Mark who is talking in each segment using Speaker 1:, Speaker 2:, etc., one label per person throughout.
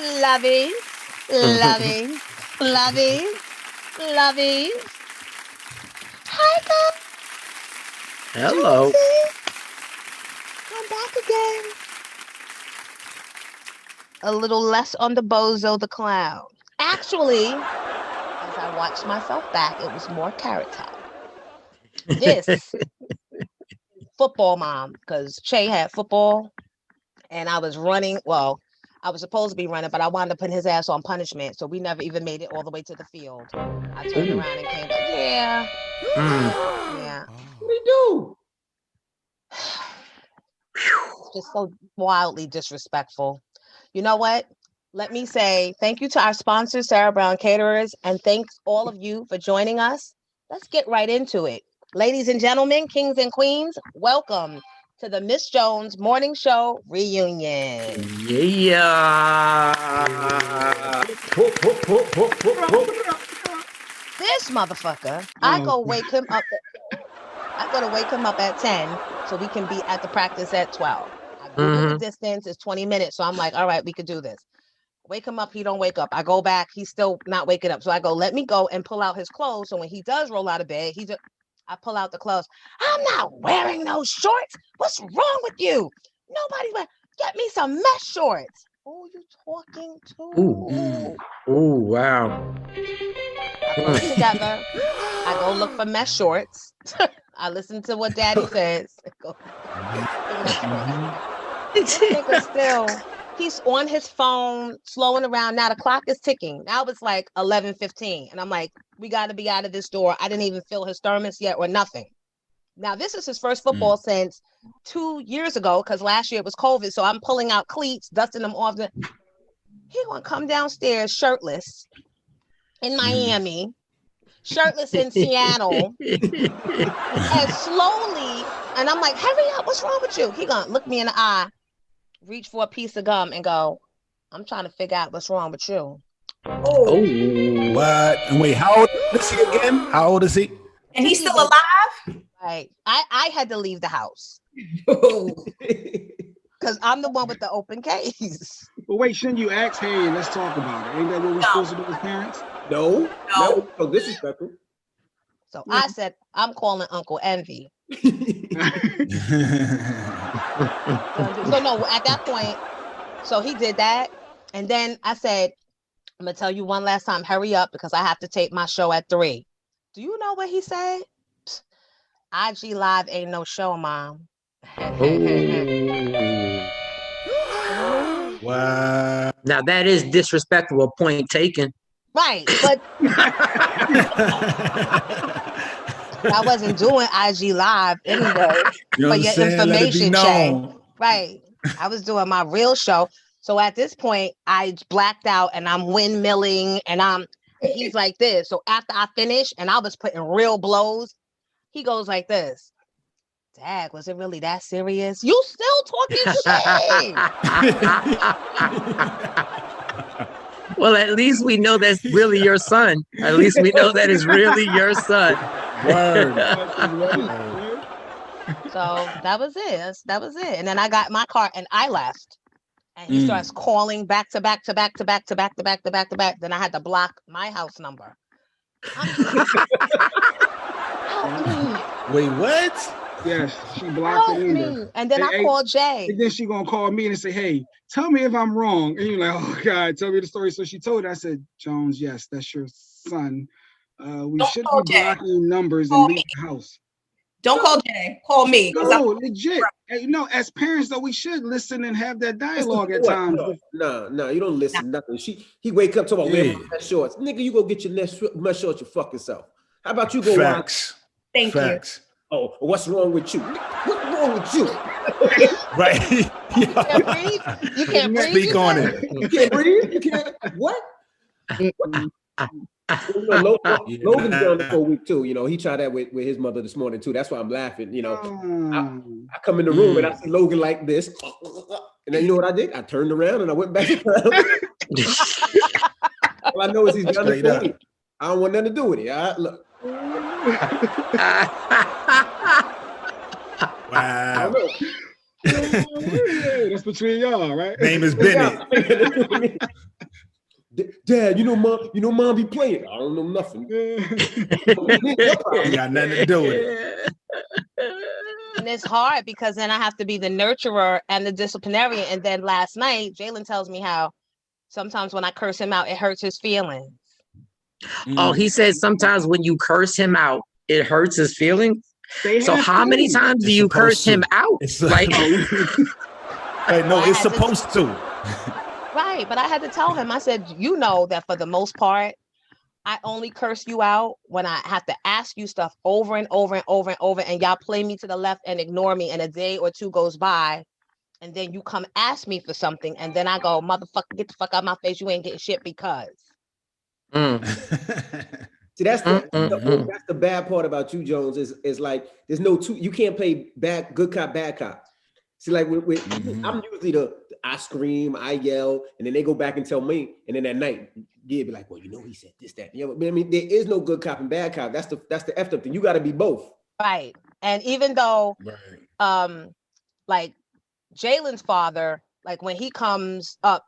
Speaker 1: Lovey, lovey, lovey, lovey. Hi, guys.
Speaker 2: Hello.
Speaker 1: Jonesy. I'm back again. A little less on the bozo the clown. Actually, as I watched myself back, it was more carrot top. This football mom, because Shay had football and I was running. Well, I was supposed to be running, but I wound up putting his ass on punishment. So we never even made it all the way to the field. I turned around and came back. Yeah. Yeah.
Speaker 3: What do you do?
Speaker 1: Just so wildly disrespectful. You know what? Let me say thank you to our sponsor, Sarah Brown Caterers, and thanks all of you for joining us. Let's get right into it. Ladies and gentlemen, kings and queens, welcome to the Miss Jones Morning Show reunion.
Speaker 2: Yeah.
Speaker 1: This motherfucker, I go wake him up. I go to wake him up at 10 so we can be at the practice at 12. I Google the distance, it's 20 minutes. So I'm like, all right, we could do this. Wake him up, he don't wake up. I go back, he's still not waking up. So I go, let me go and pull out his clothes. So when he does roll out of bed, I pull out the clothes. I'm not wearing those shorts. What's wrong with you? Get me some mesh shorts. Who you talking to?
Speaker 2: Ooh, wow.
Speaker 1: I put it together. I go look for mesh shorts. I listen to what Daddy says. This nigga still, he's on his phone, slowing around. Now the clock is ticking. Now it's like 11:15. And I'm like, we got to be out of this door. I didn't even feel his thermos yet or nothing. Now, this is his first football since 2 years ago, because last year it was COVID. So I'm pulling out cleats, dusting them off. He gonna come downstairs shirtless in Miami, shirtless in Seattle, and slowly, and I'm like, hurry up, what's wrong with you? He gonna look me in the eye, reach for a piece of gum and go, I'm trying to figure out what's wrong with you.
Speaker 4: Oh. What? And wait, how old is he again? How old is he?
Speaker 5: And he's still alive?
Speaker 1: Right. I had to leave the house. Because I'm the one with the open case.
Speaker 3: But wait, shouldn't you ask, hey, let's talk about it? Ain't that what we're supposed to do as parents?
Speaker 6: No. Oh, disrespectful.
Speaker 1: So I said, I'm calling Uncle Envy. So no, at that point, so he did that. And then I said, I'm going to tell you one last time, hurry up because I have to tape my show at 3. Do you know what he said? IG Live ain't no show, Mom.
Speaker 4: Wow.
Speaker 2: Now that is disrespectful. Point taken.
Speaker 1: Right, but I wasn't doing IG Live anyway.
Speaker 4: You know
Speaker 1: for your information, Jay. Right. I was doing my real show. So at this point, I blacked out and I'm windmilling and he's like this. So after I finished and I was putting real blows, he goes like this. Dag, was it really that serious? You still talking shit.
Speaker 2: Well, at least we know that's really your son. At least we know that is really your son.
Speaker 4: Word.
Speaker 1: So that was it. That was it. And then I got my car and I left. And he starts calling back to back to back to back to back to back to back to back. Then I had to block my house number.
Speaker 4: Wait, what?
Speaker 3: Yes, she blocked it in there.
Speaker 1: And then I called Jay.
Speaker 3: And then she gonna call me and say, hey, tell me if I'm wrong. And you're like, oh God, tell me the story. So she told her, I said, Jones, yes, that's your son. We should be blocking numbers and leave the house.
Speaker 5: Don't call Jay. Call me.
Speaker 3: No, legit. Hey, no, as parents though, we should listen and have that dialogue at times.
Speaker 6: No, you don't listen nothing. He wake up talking about wearing my shorts. Nigga, you go get your mesh shorts your fucking self. How about you go
Speaker 4: Facts.
Speaker 5: Thank you.
Speaker 6: Oh, what's wrong with you? What's wrong with you?
Speaker 4: Right.
Speaker 1: You can't breathe. You can't breathe.
Speaker 4: Speak on it.
Speaker 6: You can't breathe? You can't what? Logan's down there for a week too. You know, he tried that with his mother this morning too. That's why I'm laughing. You know, I come in the room and I see Logan like this, and then you know what I did? I turned around and I went back. All I know is he's down there for a week. I don't want nothing to do with it. Look.
Speaker 4: Wow.
Speaker 3: That's between y'all, right?
Speaker 4: Name is Bennett.
Speaker 6: Dad, you know mom be playing. I don't know nothing.
Speaker 4: You got nothing to do with it.
Speaker 1: And it's hard because then I have to be the nurturer and the disciplinarian. And then last night, Jalen tells me how sometimes when I curse him out, it hurts his feelings.
Speaker 2: Oh, he says sometimes when you curse him out, it hurts his feelings. So how many times do you curse him out?
Speaker 4: It's like, no, it's supposed to.
Speaker 1: Right, but I had to tell him. I said, you know that for the most part, I only curse you out when I have to ask you stuff over and over and over and over, and y'all play me to the left and ignore me, and a day or two goes by, and then you come ask me for something, and then I go, motherfucker, get the fuck out of my face. You ain't getting shit because.
Speaker 6: See, that's the bad part about you, Jones, is like there's no two. You can't play good cop, bad cop. See, like I'm usually I scream, I yell, and then they go back and tell me, and then at night, yeah, be like, well, you know, he said this, that, yeah. But I mean, there is no good cop and bad cop. That's the effed up thing. You got to be both.
Speaker 1: Right, and even though, like Jalen's father, like when he comes up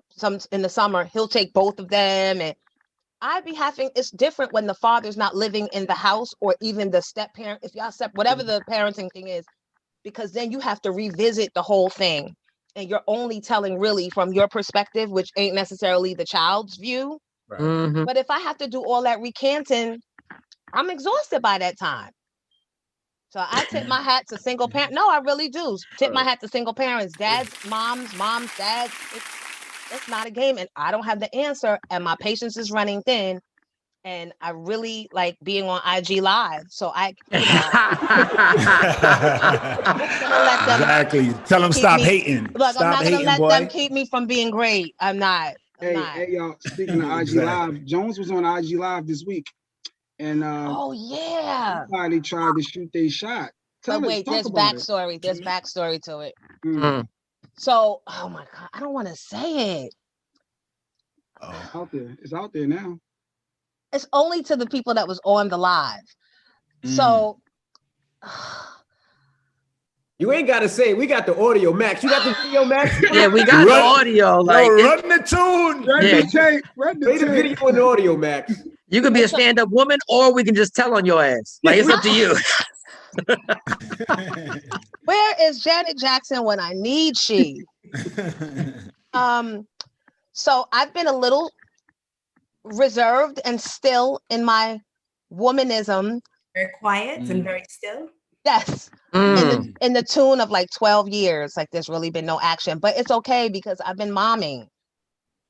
Speaker 1: in the summer, he'll take both of them, and I'd be having, it's different when the father's not living in the house or even the step parent, if y'all whatever the parenting thing is, because then you have to revisit the whole thing and you're only telling really from your perspective, which ain't necessarily the child's view. Right. But if I have to do all that recanting, I'm exhausted by that time. So I tip my hat to single parent. No, I really do. Tip my hat to single parents, dads, moms, dads. It's not a game, and I don't have the answer, and my patience is running thin, and I really like being on IG Live. So I'm gonna let them
Speaker 4: exactly. Tell them stop hating.
Speaker 1: Look,
Speaker 4: stop
Speaker 1: I'm not gonna let them keep me from being great. I'm not.
Speaker 3: Hey, y'all. Speaking of IG Live, Jones was on IG Live this week, and
Speaker 1: oh yeah,
Speaker 3: somebody tried to shoot their shot.
Speaker 1: Wait, there's backstory. There's backstory to it. So, oh my God, I don't want to say it.
Speaker 3: Out there. It's out there now.
Speaker 1: It's only to the people that was on the live. So
Speaker 6: you ain't got to say, we got the audio, Max. You got the video, Max?
Speaker 2: Yeah, we got the audio. Like,
Speaker 4: run the tune.
Speaker 3: Run the tape.
Speaker 6: Play the video and the audio, Max.
Speaker 2: You can be a stand-up woman, or we can just tell on your ass. Like, it's up to you.
Speaker 1: Where is Janet Jackson when I need she? So I've been a little reserved and still in my womanism.
Speaker 5: Very quiet and very still.
Speaker 1: Yes. In the tune of like 12 years. Like there's really been no action, but it's okay because I've been momming.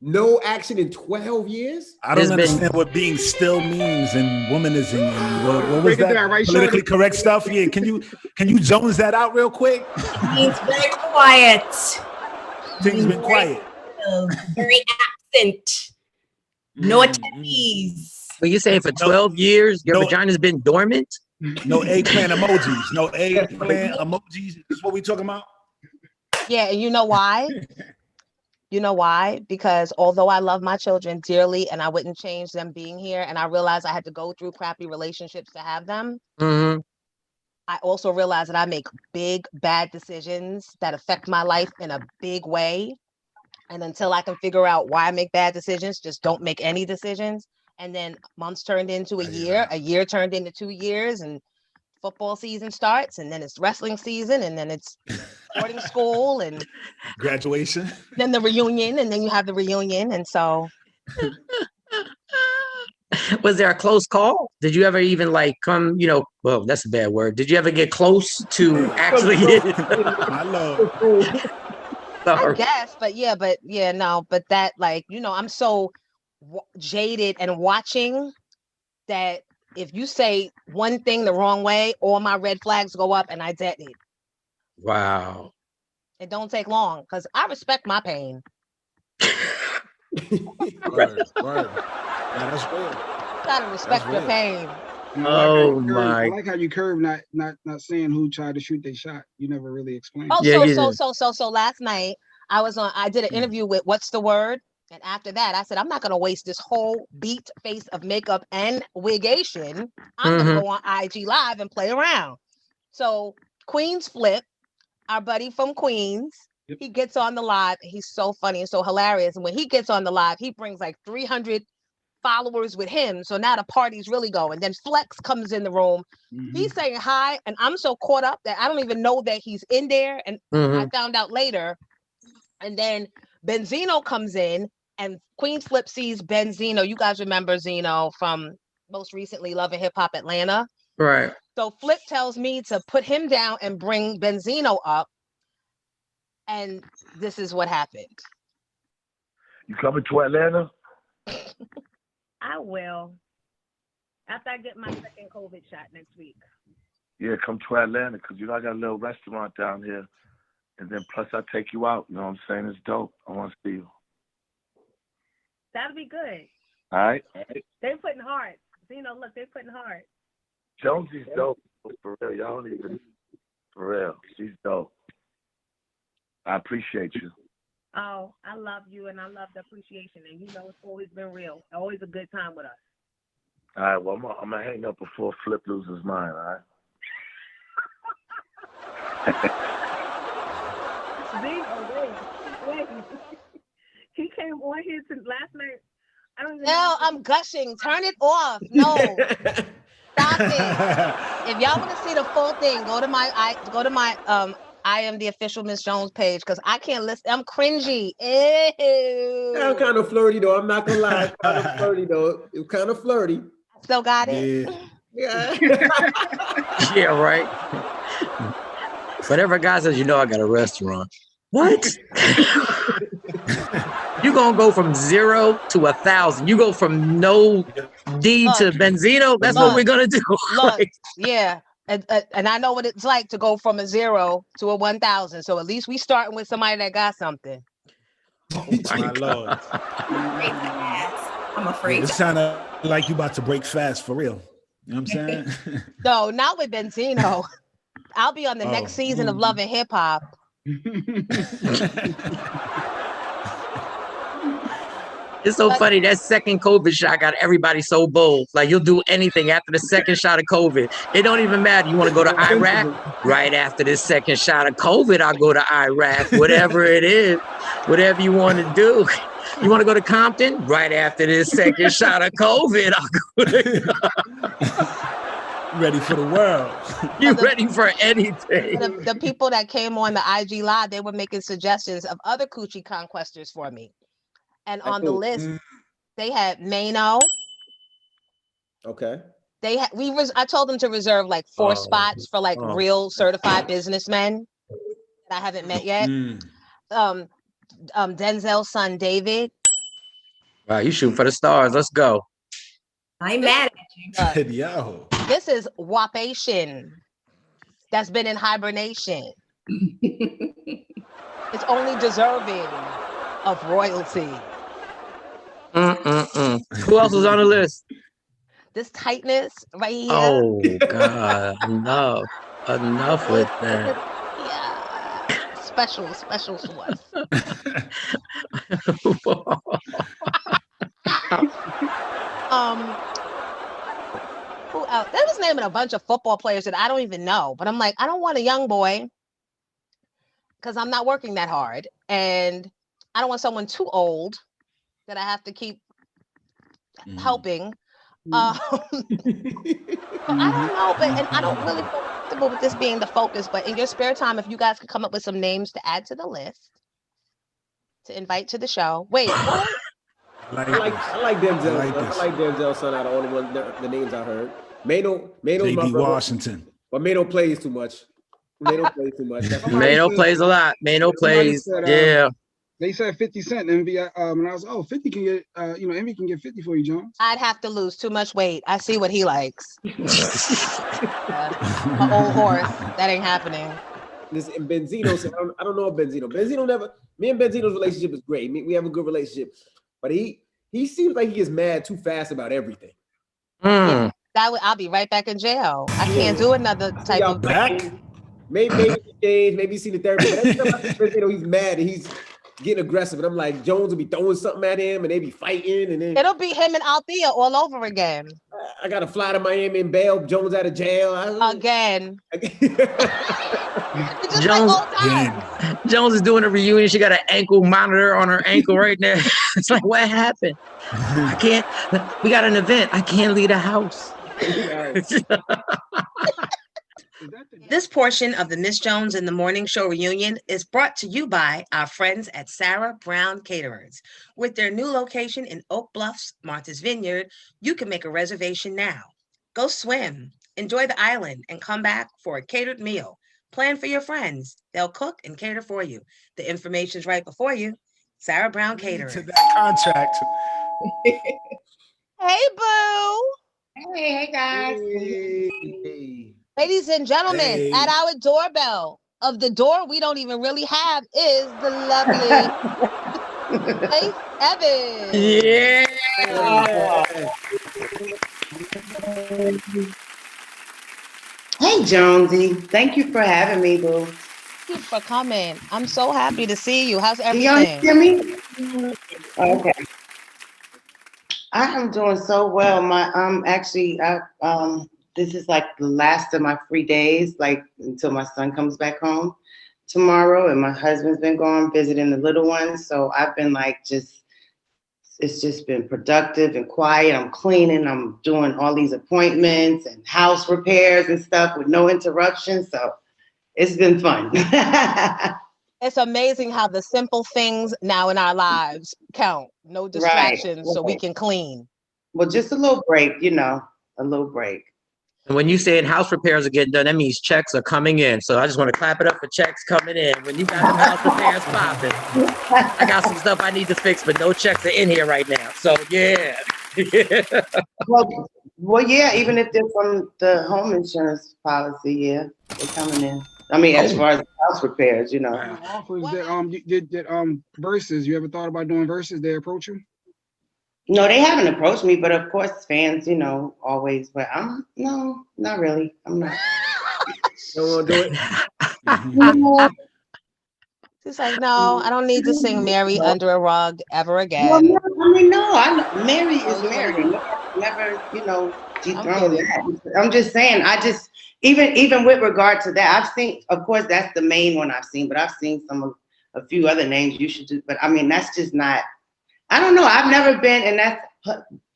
Speaker 6: No action in 12 years?
Speaker 4: I don't understand what being still means and womanism and what was that? Right, politically correct stuff. Yeah, can you Jones that out real quick?
Speaker 5: It's very quiet.
Speaker 4: Things been quiet.
Speaker 5: Very absent. No attendees.
Speaker 2: Well, you saying for 12 years your vagina's been dormant?
Speaker 4: No eggplant emojis. No eggplant emojis. Is what we talking about?
Speaker 1: Yeah, and you know why? You know why? Because although I love my children dearly and I wouldn't change them being here, and I realized I had to go through crappy relationships to have them, I also realized that I make big, bad decisions that affect my life in a big way. And until I can figure out why I make bad decisions, just don't make any decisions. And then months turned into a year turned into 2 years, and football season starts, and then it's wrestling season, and then it's boarding school and
Speaker 4: graduation,
Speaker 1: then the reunion, and then you have the reunion. And so
Speaker 2: was there a close call? Did you ever even like come, well, that's a bad word. Did you ever get close to actually
Speaker 4: I love
Speaker 1: I guess, but no, but that like, I'm so jaded and watching that if you say one thing the wrong way, all my red flags go up and I detonate.
Speaker 2: Wow.
Speaker 1: It don't take long because I respect my pain.
Speaker 4: Word. Yeah, that's real.
Speaker 1: You gotta respect your pain.
Speaker 3: I like how you curved not saying who tried to shoot their shot. You never really explained.
Speaker 1: So last night I did an interview with What's the Word? And after that, I said, I'm not going to waste this whole beat face of makeup and wigation. I'm going to go on IG Live and play around. So Queens Flip, our buddy from Queens, he gets on the live. He's so funny and so hilarious. And when he gets on the live, he brings like 300 followers with him. So now the party's really going. Then Flex comes in the room. He's saying hi, and I'm so caught up that I don't even know that he's in there. And I found out later. And then Benzino comes in, and Queen Flip sees Benzino. You guys remember Zeno from most recently Love and Hip Hop Atlanta?
Speaker 2: Right.
Speaker 1: So Flip tells me to put him down and bring Benzino up. And this is what happened.
Speaker 7: You coming to Atlanta?
Speaker 1: I will. After I get my second COVID shot next week.
Speaker 7: Yeah, come to Atlanta, because I got a little restaurant down here. And then plus I take you out. You know what I'm saying? It's dope. I want to see you.
Speaker 1: That'll be good.
Speaker 7: All right?
Speaker 1: They're putting hard. Look, they're putting hard.
Speaker 7: Jonesy's dope. For real. Y'all don't even. For real. She's dope. I appreciate you.
Speaker 1: Oh, I love you, and I love the appreciation. And it's always been real. Always a good time with us.
Speaker 7: All right, well, I'm going to hang up before Flip loses mine, all right? Wait. He came on here last night. I don't even know. I'm gushing. Turn it off. No. Stop it. If y'all want to see the full thing, go to my I am the official Miss Jones page, because I can't listen. I'm cringy. Ew.
Speaker 6: I'm kind of flirty though. I'm not gonna lie. Kind of flirty though. It was kind of flirty.
Speaker 1: Still got it.
Speaker 6: Yeah.
Speaker 2: Yeah, right. Whatever guy says, I got a restaurant. What? You gonna go from 0 to 1,000. You go from no D to Benzino. That's what we're gonna do.
Speaker 1: Look, yeah. And I know what it's like to go from a 0 to a 1,000. So at least we starting with somebody that got something.
Speaker 4: Oh my Lord.
Speaker 5: I'm afraid.
Speaker 4: It sounded like you about to break fast for real. You know what I'm saying?
Speaker 1: No, not with Benzino. I'll be on the next season of Love and Hip Hop.
Speaker 2: It's so funny. That second COVID shot got everybody so bold. Like, you'll do anything after the second shot of COVID. It don't even matter. You want to go to Iraq? Right after this second shot of COVID, I'll go to Iraq. Whatever it is, whatever you want to do. You want to go to Compton? Right after this second shot of COVID, I'll go to
Speaker 4: ready for the world.
Speaker 2: You're ready for anything.
Speaker 1: The people that came on the IG Live, they were making suggestions of other coochie conquestors for me. And on the list, they had Mano.
Speaker 6: Okay.
Speaker 1: They had I told them to reserve like 4 spots for like real certified businessmen that I haven't met yet. Denzel's son David.
Speaker 2: Wow, you shooting for the stars. Let's go.
Speaker 5: I'm mad at you.
Speaker 4: Yo.
Speaker 1: This is Wapation that's been in hibernation. It's only deserving of royalty.
Speaker 2: Who else was on the list?
Speaker 1: This tightness right here.
Speaker 2: Oh God, enough with that.
Speaker 1: Yeah, special to us. Who else? They was naming a bunch of football players that I don't even know, but I'm like, I don't want a young boy because I'm not working that hard, and I don't want someone too old that I have to keep helping. I don't know, and I don't really feel comfortable with this being the focus, but in your spare time, if you guys could come up with some names to add to the list to invite to the show. Wait, what?
Speaker 6: I like Denzel. I like Denzel's son out of all the names I heard. Mano's
Speaker 4: J.D. Washington.
Speaker 6: But Mano plays too much. Mano
Speaker 2: plays a lot. Mano plays, yeah.
Speaker 3: They said 50 Cent, Envy, and I was, 50 can get, Envy can get 50 for you, Jones.
Speaker 1: I'd have to lose too much weight. I see what he likes. An old horse. That ain't happening.
Speaker 6: And Benzino said, I don't know Benzino. Me and Benzino's relationship is great. We have a good relationship. But he seems like he gets mad too fast about everything.
Speaker 1: Yeah, I'll be right back in jail. I can't do another type of
Speaker 4: back.
Speaker 6: Maybe he changed, maybe he's seen the therapy. But every time I see Benzino, he's mad and he's getting aggressive, and I'm like, Jones will be throwing something at him, and they be fighting, and then
Speaker 1: it'll be him and Althea all over again.
Speaker 6: I gotta fly to Miami and bail Jones out of jail
Speaker 1: again. It's just like old times.
Speaker 2: Jones is doing a reunion. She got an ankle monitor on her ankle right now. It's like, what happened? I can't. We got an event. I can't leave the house.
Speaker 1: This portion of the Miss Jones in the Morning Show reunion is brought to you by our friends at Sarah Brown Caterers. With their new location in Oak Bluffs, Martha's Vineyard, you can make a reservation now. Go swim, enjoy the island, and come back for a catered meal. Plan for your friends. They'll cook and cater for you. The information's right before you. Sarah Brown Caterers.
Speaker 4: To that contract.
Speaker 1: Hey, boo.
Speaker 5: Hey guys.
Speaker 6: Hey.
Speaker 1: Ladies and gentlemen, at our doorbell of the door we don't even really have is the lovely Faith Evans.
Speaker 2: Yeah.
Speaker 8: Hey, Jonesy. Thank you for having me, boo.
Speaker 1: Thank you for coming. I'm so happy to see you. How's
Speaker 8: Can y'all
Speaker 1: everything?
Speaker 8: hear me? Okay. I am doing so well. This is like the last of my free days, like until my son comes back home tomorrow, and my husband's been gone visiting the little ones. So I've been like it's just been productive and quiet. I'm cleaning, I'm doing all these appointments and house repairs and stuff with no interruptions. So it's been fun.
Speaker 1: It's amazing how the simple things now in our lives count. No distractions, so we can clean.
Speaker 8: Well, just a little break, a little break.
Speaker 2: And when you saying house repairs are getting done, that means checks are coming in. So I just want to clap it up for checks coming in. When you got them house repairs popping, I got some stuff I need to fix, but no checks are in here right now. So yeah.
Speaker 8: Well, yeah. Even if they're from the home insurance policy, yeah, they're coming in. I mean, as far as house repairs,
Speaker 3: Offers that Versuz. You ever thought about doing Versuz? They approach you?
Speaker 8: No, they haven't approached me, but of course, fans, always. But no, not really. I'm not.
Speaker 6: Don't want to do
Speaker 8: it.
Speaker 1: She's like, no, I don't need to sing Mary under a rug ever again.
Speaker 8: Well, Mary is Mary. Never, dethrone that. I'm just saying. Even with regard to that, I've seen. Of course, that's the main one I've seen, but I've seen a few other names you should do. But I mean, that's just not. I don't know. I've never been, and that's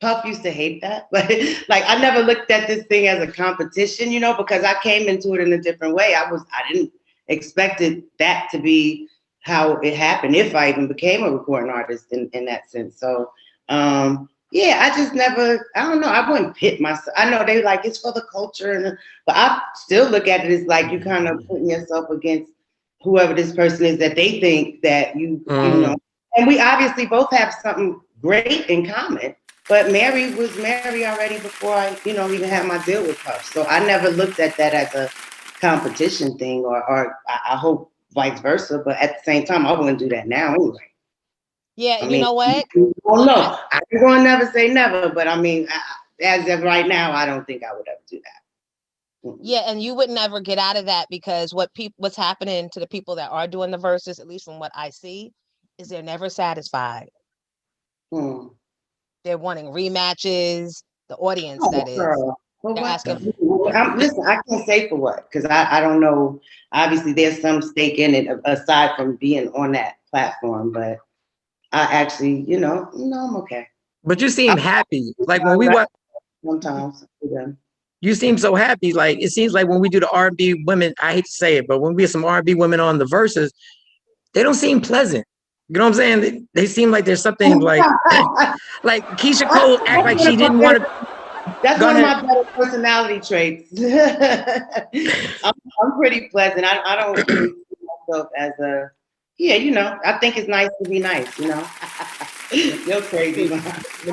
Speaker 8: Puff used to hate that, but like I never looked at this thing as a competition, because I came into it in a different way. I didn't expected that to be how it happened. If I even became a recording artist in that sense, so yeah, I just never. I don't know. I wouldn't pit myself. I know they like it's for the culture, but I still look at it as like you kind of putting yourself against whoever this person is that they think that you know. And we obviously both have something great in common, but Mary was Mary already before I, even had my deal with her. So I never looked at that as a competition thing, or I hope vice versa. But at the same time, I wouldn't do that now anyway.
Speaker 1: Yeah, you know what?
Speaker 8: Well, no, I'm going to never say never, but I mean, as of right now, I don't think I would ever do that.
Speaker 1: Yeah, and you would never get out of that because what's happening to the people that are doing the verses, at least from what I see, is they're never satisfied. They're wanting rematches. The audience, that is.
Speaker 8: Well, asking. Listen, I can't say for what, because I don't know. Obviously, there's some stake in it aside from being on that platform, but I actually, I'm okay.
Speaker 2: But you seem happy. Like when we watch.
Speaker 8: Sometimes. Yeah.
Speaker 2: You seem so happy. Like it seems like when we do the R&B women, I hate to say it, but when we have some R&B women on the verses, they don't seem pleasant. You know what I'm saying? They seem like there's something like Keisha Cole act like she didn't want to.
Speaker 8: That's one of my better personality traits. I'm pretty pleasant. I don't really see myself as a, I think it's nice to be nice, You're crazy.
Speaker 6: Let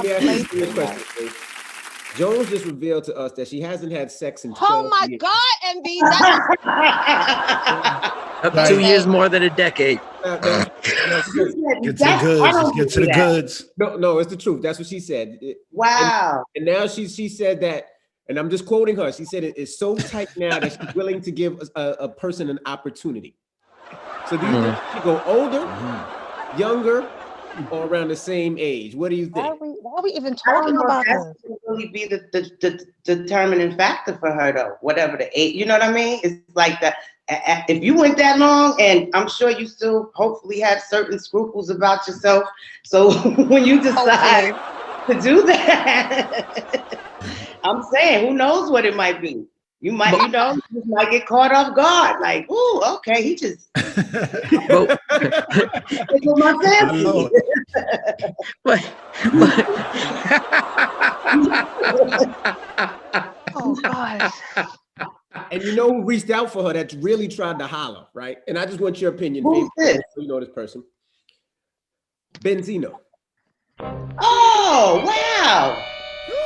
Speaker 6: me ask you a question. Jones just revealed to us that she hasn't had sex in 12
Speaker 1: Oh
Speaker 6: years.
Speaker 1: my God, MB.
Speaker 2: Up to 2 years more than a decade.
Speaker 4: Get to the goods. Get to the goods.
Speaker 6: No, it's the truth. That's what she said.
Speaker 8: Wow.
Speaker 6: And now she said that, and I'm just quoting her. She said it is so tight now that she's willing to give a person an opportunity. So do you think she go older, younger, or around the same age? What do you think?
Speaker 1: Why are we even talking about this?
Speaker 8: That would really be the determining factor for her, though. Whatever the age, you know what I mean? It's like that. if you went that long, and I'm sure you still hopefully have certain scruples about yourself. So when you decide to do that, I'm saying, who knows what it might be? You might, you just might get caught off guard. Like, ooh, okay, he just. It's with my family.
Speaker 1: Oh God.
Speaker 6: And you know who reached out for her that's really tried to holler, right? And I just want your opinion.
Speaker 8: Who's this?
Speaker 6: You know this person. Benzino.
Speaker 8: Oh, wow.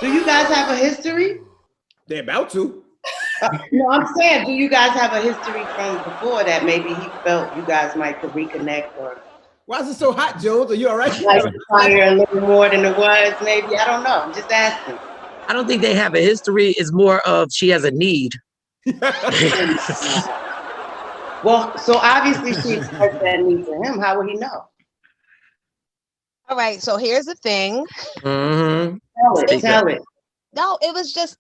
Speaker 8: Do you guys have a history?
Speaker 6: They're about to.
Speaker 8: No, I'm saying, do you guys have a history from before that maybe he felt you guys might could reconnect, or
Speaker 6: why is it so hot, Jones? Are you all right?
Speaker 8: Like fire a little more than it was, maybe? I don't know. I'm just asking.
Speaker 2: I don't think they have a history. It's more of she has a need.
Speaker 8: Well, so obviously she expressed that need to him. How would he know?
Speaker 1: All right, so here's the thing.
Speaker 2: Mm-hmm.
Speaker 8: Tell it.
Speaker 1: No, it was just,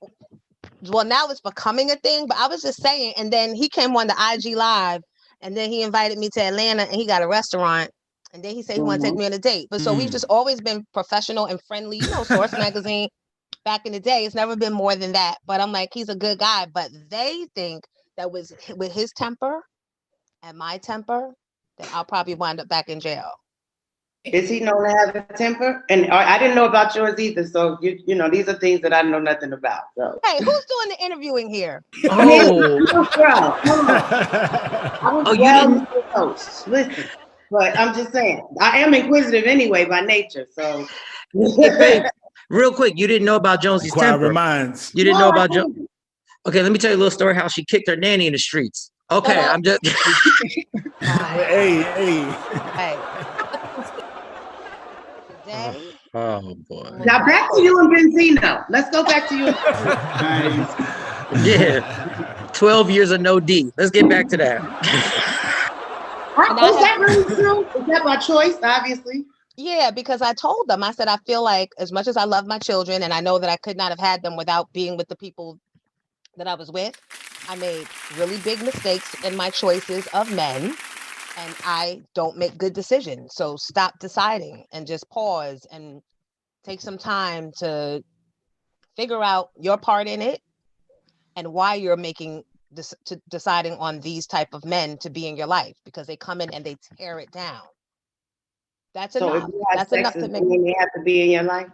Speaker 1: well, now it's becoming a thing, but I was just saying, and then he came on the IG Live, and then he invited me to Atlanta, and he got a restaurant, and then he said he wanted to take me on a date. But so we've just always been professional and friendly, you know, Source Magazine. Back in the day, it's never been more than that. But I'm like, he's a good guy. But they think that with his temper and my temper, that I'll probably wind up back in jail.
Speaker 8: Is he known to have a temper? And I didn't know about yours either. So you know, these are things that I know nothing about. So
Speaker 1: hey, who's doing the interviewing here?
Speaker 8: Oh, host. Listen, but I'm just saying, I am inquisitive anyway by nature. So.
Speaker 2: Real quick, you didn't know about Jonesy's temper.
Speaker 4: Reminds.
Speaker 2: You didn't know about Jones. Okay, let me tell you a little story how she kicked her nanny in the streets. Okay, I'm just.
Speaker 4: Hey.
Speaker 1: Today.
Speaker 2: Oh boy.
Speaker 8: Now back to you and Benzino. Let's go back to you.
Speaker 2: Yeah. 12 years of no D. Let's get back to that.
Speaker 8: Was that really true? Is that by choice? Obviously.
Speaker 1: Yeah, because I told them, I said, I feel like as much as I love my children and I know that I could not have had them without being with the people that I was with, I made really big mistakes in my choices of men and I don't make good decisions. So stop deciding and just pause and take some time to figure out your part in it and why you're making deciding on these type of men to be in your life, because they come in and they tear it down. That's enough. That's enough to make.
Speaker 8: They have to be in your life.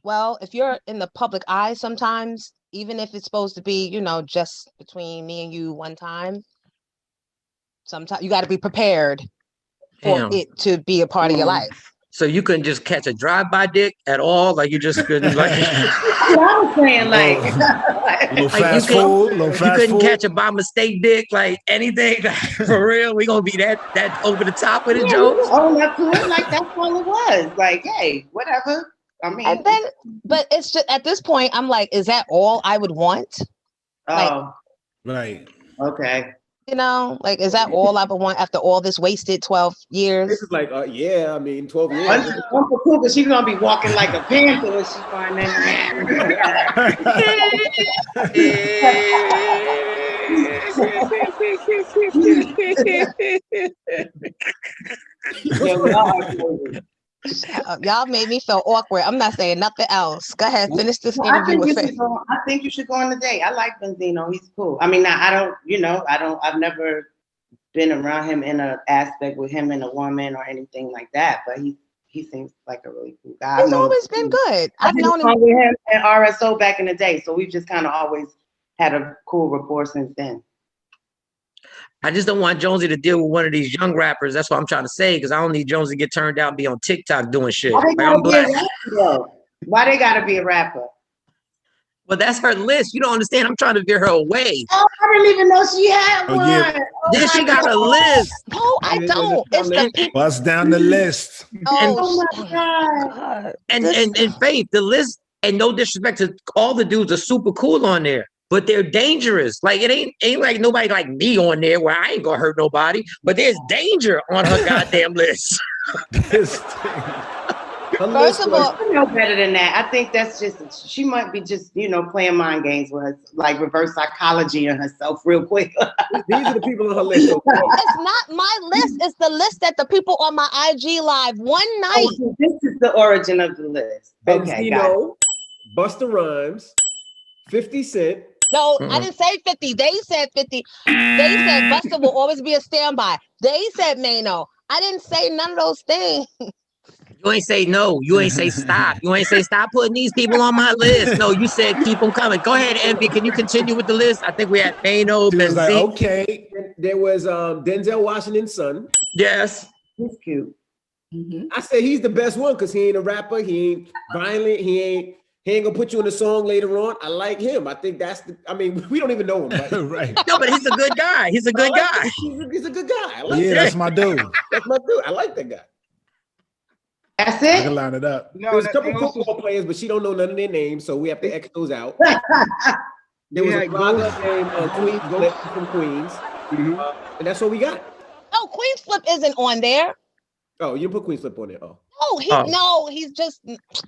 Speaker 1: Well, if you're in the public eye, sometimes, even if it's supposed to be, you know, just between me and you one time, sometimes you got to be prepared for it to be a part of your life.
Speaker 2: So you couldn't just catch a drive-by dick at all? Like you just couldn't like.
Speaker 8: I was saying like.
Speaker 4: Little fast food. You
Speaker 2: couldn't catch a by mistake dick, like anything. For real, we gonna be that over the top with it, Joe.
Speaker 8: Oh, up to it. Like that's all it was. Like, hey, whatever. I mean,
Speaker 1: and then, but it's just at this point, I'm like, is that all I would want?
Speaker 8: Oh,
Speaker 4: right.
Speaker 8: Okay.
Speaker 1: You know, like, is that all I would want after all this wasted 12 years?
Speaker 6: This is like, yeah, I mean, 12 years.
Speaker 8: Uncle Cooper, she's gonna be walking like a panther when she find that.
Speaker 1: Y'all made me feel awkward. I'm not saying nothing else. Go ahead, finish this interview with me.
Speaker 8: I think you should go on the date. I like Benzino. He's cool. I mean, I don't, you know, I've never been around him in an aspect with him and a woman or anything like that, but he seems like a really cool guy.
Speaker 1: He's always been good. I've known him
Speaker 8: with him at RSO back in the day, so we've just kind of always had a cool rapport since then.
Speaker 2: I just don't want Jonesy to deal with one of these young rappers. That's what I'm trying to say, because I don't need Jonesy to get turned out and be on TikTok doing shit.
Speaker 8: Why
Speaker 2: like, I'm black.
Speaker 8: Why they gotta be a rapper?
Speaker 2: Well, that's her list. You don't understand. I'm trying to veer her away.
Speaker 8: Oh, I didn't even know she had one.
Speaker 2: Yeah. Then she got a list.
Speaker 1: No, I don't. It's the people.
Speaker 4: Bust down the list.
Speaker 8: Oh my God.
Speaker 2: And Faith, the list, and no disrespect to all the dudes, are super cool on there. But they're dangerous. Like it ain't like nobody like me on there where I ain't gonna hurt nobody. But there's danger on her goddamn list.
Speaker 1: First of all,
Speaker 8: I know better than that. I think that's just, she might be just, playing mind games with her, like reverse psychology on herself real quick.
Speaker 6: These are the people on her list.
Speaker 1: It's not my list. It's the list that the people on my IG live one night.
Speaker 8: Oh, this is the origin of the list. Okay, got it.
Speaker 6: Busta Rhymes, 50 Cent.
Speaker 1: No, I didn't say 50. They said 50. They said Busta will always be a standby. They said Mano. I didn't say none of those things.
Speaker 2: You ain't say no. You ain't say stop. You ain't say stop putting these people on my list. No, you said keep them coming. Go ahead, Envy. Can you continue with the list? I think we had Mano, Benzino.
Speaker 4: Like, okay.
Speaker 6: There was Denzel Washington's son.
Speaker 2: Yes.
Speaker 8: He's cute.
Speaker 6: I say he's the best one because he ain't a rapper. He ain't violent. He ain't gonna put you in a song later on. I like him. I think that's we don't even know him. Right?
Speaker 4: Right.
Speaker 2: No, but he's a good guy. He's a good guy.
Speaker 6: He's a good guy. I like
Speaker 4: that. That's my dude.
Speaker 6: That's my dude. I like that guy.
Speaker 8: That's it?
Speaker 4: I can line it up.
Speaker 6: No, there's a couple football players, but she don't know none of their names, so we have to X those out. There was a blogger named Queens from Queens, and that's what we got.
Speaker 1: Oh, Queens Flip isn't on there.
Speaker 6: Oh, you didn't put Queens Flip on there.
Speaker 1: He's just,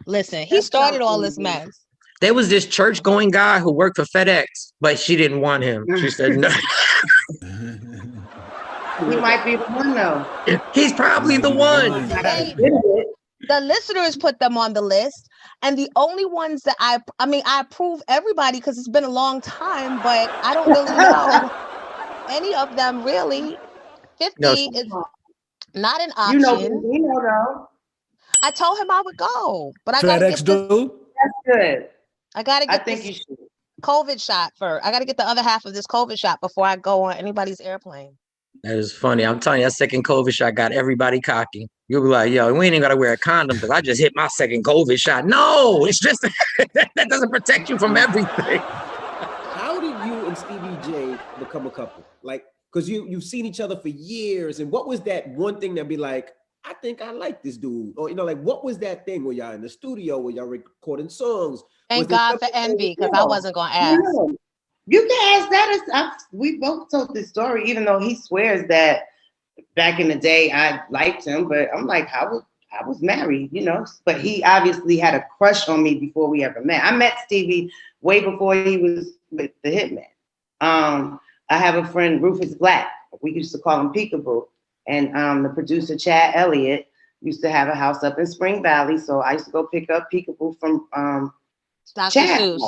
Speaker 1: listen, he started all this mess.
Speaker 2: There was this church-going guy who worked for FedEx, but she didn't want him. She said no.
Speaker 8: He might be the one though.
Speaker 2: He's probably the one.
Speaker 1: The listeners put them on the list, and the only ones that I approve everybody because it's been a long time, but I don't really know any of them really. 50 is not an option.
Speaker 8: Benzino though.
Speaker 1: I told him I would go, but I
Speaker 4: gotta get
Speaker 8: That's good.
Speaker 1: I gotta get
Speaker 8: think you should.
Speaker 1: COVID shot first. I gotta get the other half of this COVID shot before I go on anybody's airplane.
Speaker 2: That is funny. I'm telling you, that second COVID shot got everybody cocky. You'll be like, yo, we ain't even got to wear a condom because I just hit my second COVID shot. No, it's just that doesn't protect you from everything.
Speaker 6: How did you and Stevie J become a couple? Like, because you've seen each other for years. And what was that one thing that be like, I think I like this dude? Or, what was that thing where y'all in the studio, where y'all recording songs?
Speaker 1: Thank God for Envy, because I wasn't going to ask.
Speaker 8: No. You can ask that. We both told this story, even though he swears that back in the day I liked him, but I'm like, I was married, but he obviously had a crush on me before we ever met. I met Stevie way before he was with the Hitman. I have a friend, Rufus Black. We used to call him Peekaboo. And the producer, Chad Elliott, used to have a house up in Spring Valley. So I used to go pick up Peekaboo from Chad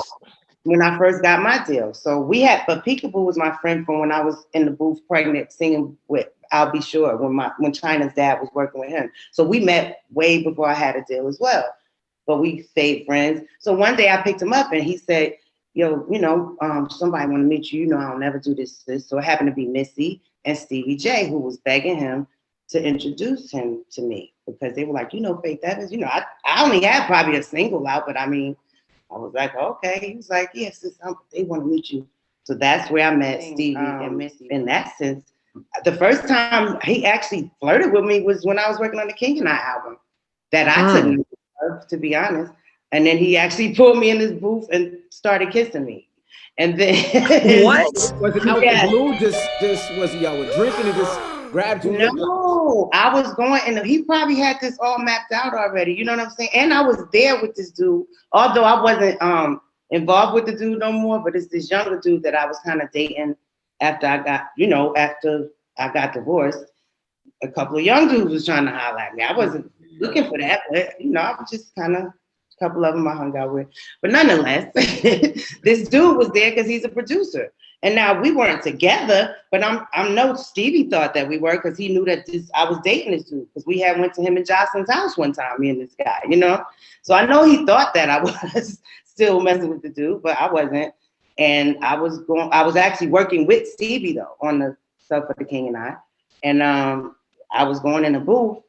Speaker 8: when I first got my deal. So but Peekaboo was my friend from when I was in the booth pregnant singing with I'll Be Sure when China's dad was working with him. So we met way before I had a deal as well, but we stayed friends. So one day I picked him up and he said, yo, somebody want to meet you. I'll never do this. So it happened to be Missy and Stevie J, who was begging him to introduce him to me because they were like, Faith Evans, I only had probably a single out, but I was like, okay. He was like, yes, they want to meet you. So that's where I met Stevie and Missy. In that sense, the first time he actually flirted with me was when I was working on the King and I album that I couldn't love, to be honest. And then he actually pulled me in his booth and started kissing me. And then
Speaker 2: what?
Speaker 6: Was it out the blue? Just was y'all were drinking and just grabbed you?
Speaker 8: No, I was going, and he probably had this all mapped out already. You know what I'm saying? And I was there with this dude, although I wasn't involved with the dude no more. But it's this younger dude that I was kind of dating after I got divorced. A couple of young dudes was trying to holler at me. I wasn't looking for that, but I was just kind of. Couple of them I hung out with, but nonetheless, this dude was there because he's a producer. And now we weren't together, but I know Stevie thought that we were because he knew that I was dating this dude because we had went to him and Jocelyn's house one time, me and this guy, So I know he thought that I was still messing with the dude, but I wasn't. And I was actually working with Stevie though on the stuff for the King and I, and I was going in the booth.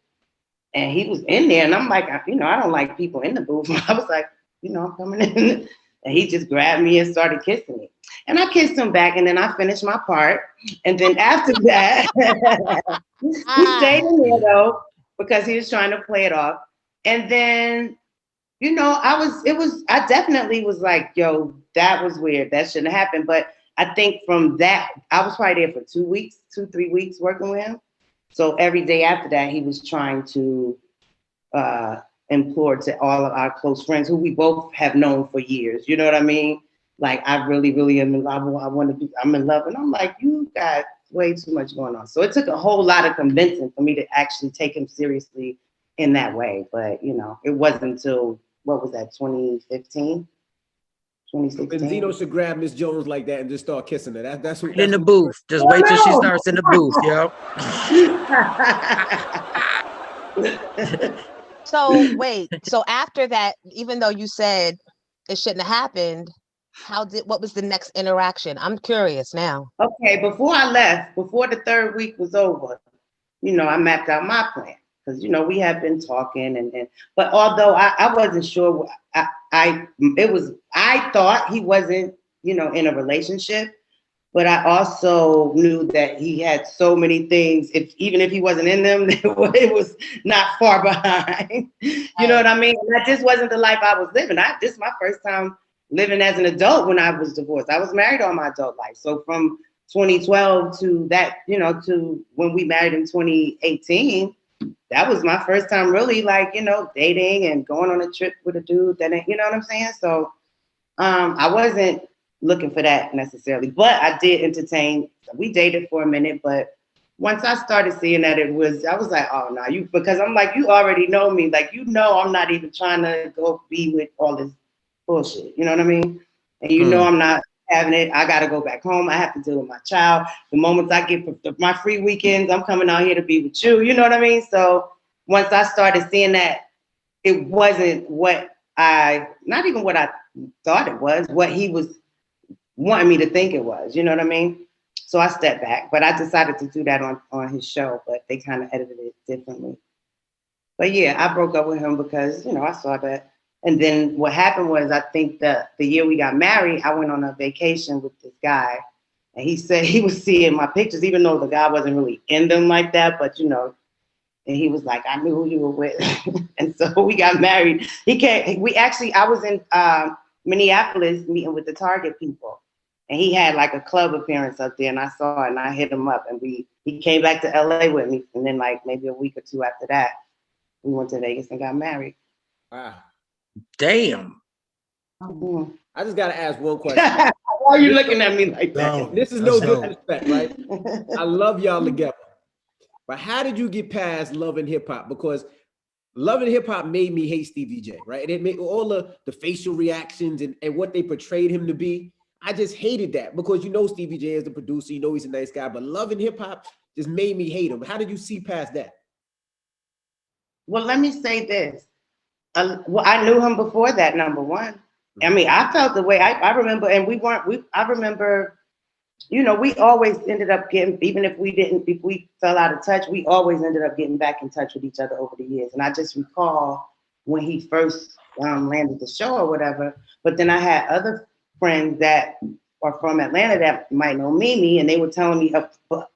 Speaker 8: And he was in there, and I'm like, I don't like people in the booth. I was like, I'm coming in. And he just grabbed me and started kissing me. And I kissed him back, and then I finished my part. And then after that, he stayed in there, though, because he was trying to play it off. And then, I definitely was like, yo, that was weird. That shouldn't have happened. But I think from that, I was probably there for 3 weeks working with him. So every day after that, he was trying to implored to all of our close friends who we both have known for years. You know what I mean? Like, I really, really am in love. I'm in love. And I'm like, you got way too much going on. So it took a whole lot of convincing for me to actually take him seriously in that way. But, you know, it wasn't until, what was that, 2015? 2016.
Speaker 6: Benzino should grab Miss Jones like that and just start kissing her. That's who.
Speaker 2: In the booth. Just wait till she starts in the booth, yo.
Speaker 1: So wait. So after that, even though you said it shouldn't have happened, what was the next interaction? I'm curious now.
Speaker 8: Okay, before I left, before the 3rd week was over, you know, I mapped out my plan. Because, you know, we had been talking but although I wasn't sure, I thought he wasn't, you know, in a relationship, but I also knew that he had so many things, even if he wasn't in them, it was not far behind. You know what I mean? That just wasn't the life I was living. This is my first time living as an adult when I was divorced. I was married all my adult life. So from 2012 to that, you know, to when we married in 2018, that was my first time really, like, you know, dating and going on a trip with a dude that, you know what I'm saying? So I wasn't looking for that necessarily, but I did entertain. We dated for a minute, but once I started seeing that I was like, oh no, because I'm like, you already know me. Like, you know, I'm not even trying to go be with all this bullshit. You know what I mean? And you know, I'm not having it. I got to go back home. I have to deal with my child. The moments I get my free weekends, I'm coming out here to be with you. You know what I mean? So once I started seeing that it wasn't not even what I thought it was, what he was wanting me to think it was. You know what I mean? So I stepped back, but I decided to do that on his show, but they kind of edited it differently. But yeah, I broke up with him because, you know, I saw that. And then what happened was, I think the year we got married, I went on a vacation with this guy, and he said he was seeing my pictures, even though the guy wasn't really in them like that, but you know, and he was like, I knew who you were with. And so we got married. I was in Minneapolis meeting with the Target people, and he had like a club appearance up there, and I saw it, and I hit him up, and he came back to LA with me. And then like maybe a week or two after that, we went to Vegas and got married.
Speaker 6: Wow.
Speaker 2: Damn.
Speaker 6: I just got to ask one question.
Speaker 8: Why are you looking at me like that?
Speaker 6: No, this is no disrespect, right? I love y'all together. But how did you get past Love and Hip Hop? Because Love and Hip Hop made me hate Stevie J, right? And it made all the facial reactions and what they portrayed him to be. I just hated that because you know Stevie J is the producer, you know he's a nice guy, but Love and Hip Hop just made me hate him. How did you see past that?
Speaker 8: Well, let me say this. Well, I knew him before that, number one. I mean, I felt the way I remember, and I remember, you know, we always ended up getting, even if we fell out of touch, we always ended up getting back in touch with each other over the years. And I just recall when he first landed the show or whatever, but then I had other friends that are from Atlanta that might know Mimi, and they were telling me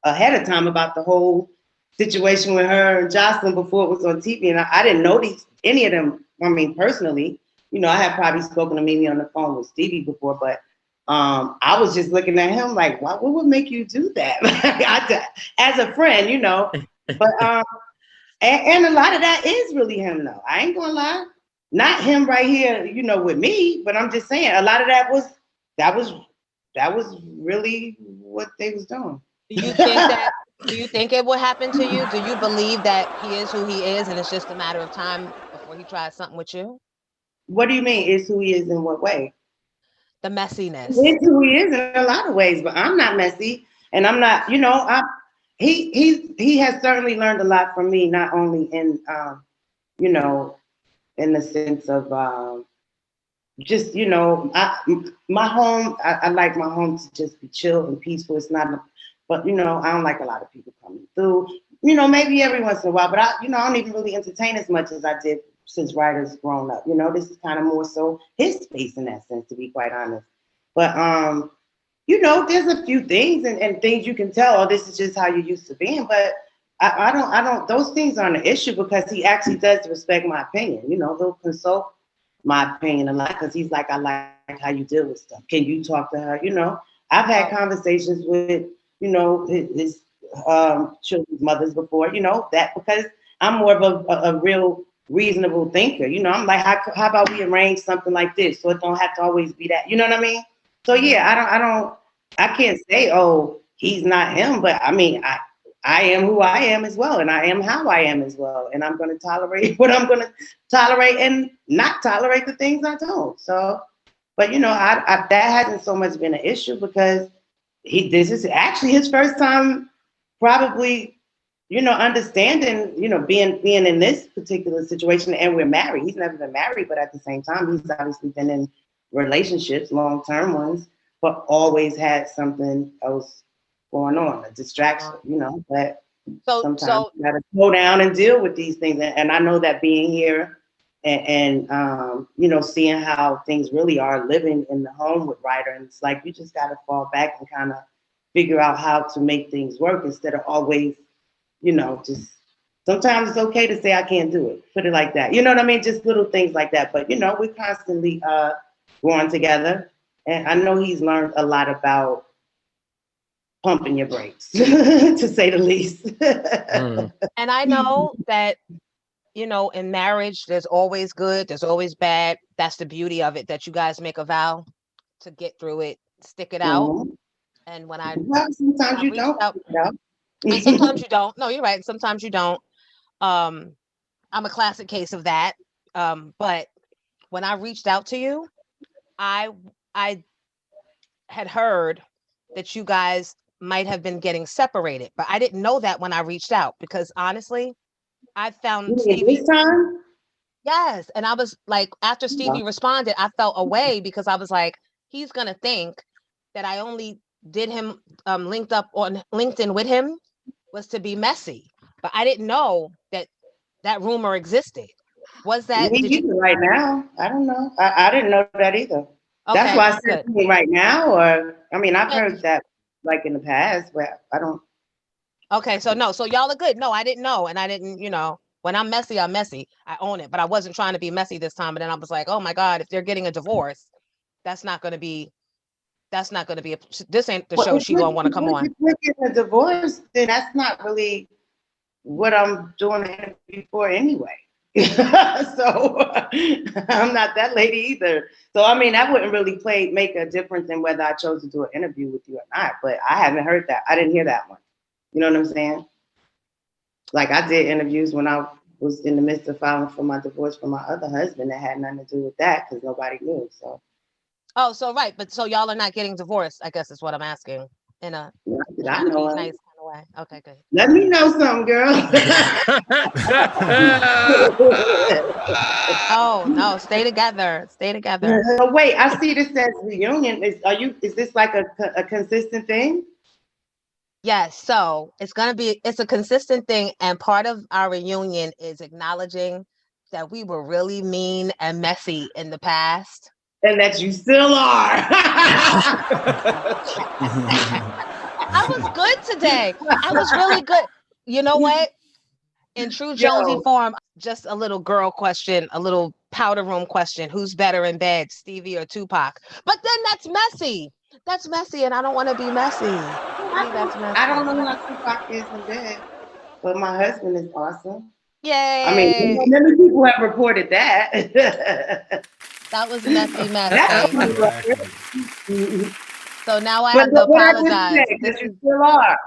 Speaker 8: ahead of time about the whole situation with her and Jocelyn before it was on TV. And I didn't know any of them, I mean, personally. You know, I had probably spoken to Mimi on the phone with Stevie before, but I was just looking at him like, what would make you do that? As a friend, you know. But and a lot of that is really him, though. I ain't gonna lie. Not him right here, you know, with me, but I'm just saying a lot of that was really what they was doing.
Speaker 1: Do you think it will happen to you? Do you believe that he is who he is and it's just a matter of time before he tries something with you? What
Speaker 8: do you mean, is who he is in what way?
Speaker 1: The messiness.
Speaker 8: He is who he is in a lot of ways, but I'm not messy, and I'm not, you know, he has certainly learned a lot from me, not only in you know, in the sense of just, you know, my home, I like my home to just be chill and peaceful. It's not, but you know, I don't like a lot of people coming through. You know, maybe every once in a while, but I don't even really entertain as much as I did since Ryder's grown up. You know, this is kind of more so his space in that sense, to be quite honest. But you know, there's a few things and things you can tell, oh, this is just how you used to being. But I don't, those things aren't an issue because he actually does respect my opinion. You know, he'll consult my opinion a lot because he's like, I like how you deal with stuff. Can you talk to her? You know, I've had conversations with, you know, his children's mothers before, you know, that because I'm more of a real reasonable thinker. You know, I'm like, how about we arrange something like this so it don't have to always be that. You know what I mean? So yeah, I can't say, oh, he's not him, but I mean, I am who I am as well, and I am how I am as well, and I'm going to tolerate what I'm going to tolerate and not tolerate the things I don't. So, but you know, that hasn't so much been an issue because this is actually his first time, probably, you know, understanding, you know, being in this particular situation, and we're married. He's never been married, but at the same time, he's obviously been in relationships, long-term ones, but always had something else going on, a distraction, you know. But sometimes you gotta slow down and deal with these things. And I know that being here and you know, seeing how things really are living in the home with Ryder, and it's like you just gotta fall back and kind of figure out how to make things work instead of always, you know, just sometimes it's okay to say I can't do it. Put it like that. You know what I mean? Just little things like that. But you know, we're constantly growing together. And I know he's learned a lot about pumping your brakes, to say the least.
Speaker 1: And I know that, you know, in marriage, there's always good, there's always bad. That's the beauty of it, that you guys make a vow to get through it, stick it out. And when
Speaker 8: sometimes you don't.
Speaker 1: And sometimes you don't. No, you're right. Sometimes you don't. I'm a classic case of that. But when I reached out to you, I had heard that you guys might have been getting separated, but I didn't know that when I reached out, because honestly, I found Stevie.
Speaker 8: This time?
Speaker 1: Yes. And I was like, after Stevie responded, I felt away because I was like, he's going to think that I only did him linked up on LinkedIn with him was to be messy. But I didn't know that rumor existed. Was that
Speaker 8: right now? I don't know. I didn't know that either. Okay, that's why I said me right now, or I mean, I've heard that like in the past, but I don't.
Speaker 1: Okay, so no, so y'all are good. No, I didn't know, and I didn't, you know, when I'm messy, I'm messy. I own it, but I wasn't trying to be messy this time. But then I was like, oh my God, if they're getting a divorce, that's not going to be this ain't the show she gonna want to come on.
Speaker 8: If we're getting a divorce, then that's not really what I'm doing the interview for anyway. So I'm not that lady either. So I mean, that wouldn't really make a difference in whether I chose to do an interview with you or not. But I haven't heard that. I didn't hear that one. You know what I'm saying? Like I did interviews when I was in the midst of filing for my divorce from my other husband that had nothing to do with that because nobody knew. So.
Speaker 1: Oh, so right, but so y'all are not getting divorced, I guess is what I'm asking. In a nice kind of way. Okay, good.
Speaker 8: Let me know something, girl.
Speaker 1: Oh no, stay together. Stay together.
Speaker 8: Oh, wait, I see this says reunion. Is this like a consistent thing?
Speaker 1: Yes, so it's a consistent thing, and part of our reunion is acknowledging that we were really mean and messy in the past.
Speaker 8: And that you still are.
Speaker 1: I was good today. I was really good. You know what? In true Jonesy form, just a little girl question, a little powder room question. Who's better in bed, Stevie or Tupac? But then that's messy. That's messy, and I don't want to be messy.
Speaker 8: I don't know how Tupac is in bed, but my husband is awesome.
Speaker 1: Yay!
Speaker 8: I mean, many people have reported that.
Speaker 1: That was messy. So now I have to apologize.
Speaker 8: This is still are.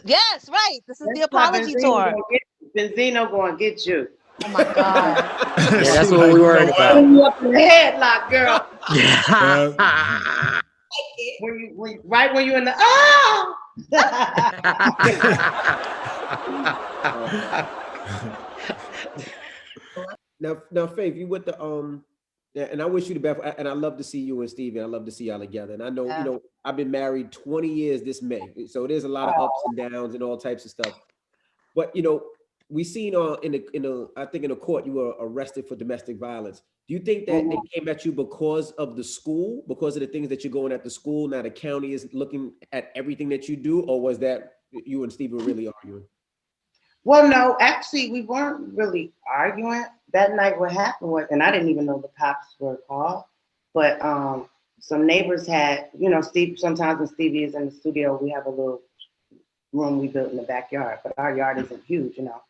Speaker 1: Yes, right. This is the apology tour.
Speaker 8: Benzino going to get you.
Speaker 1: Oh my God.
Speaker 2: Yeah, that's what we worried about.
Speaker 8: You up in the headlock, girl. Yeah. when you're in the
Speaker 6: Now, Faith, you with the and I wish you the best. And I love to see you and Stevie. I love to see y'all together. And I know, you know, I've been married 20 years this May, so there's a lot of ups and downs and all types of stuff. But you know, we seen I think in a court you were arrested for domestic violence. Do you think that they came at you because of the school, because of the things that you're going at the school? Now the county is looking at everything that you do, or was that you and Stevie were really arguing?
Speaker 8: Well, no, actually, we weren't really arguing that night. What happened was, and I didn't even know the cops were called, but some neighbors had, you know, sometimes when Stevie is in the studio, we have a little room we built in the backyard, but our yard isn't huge, you know.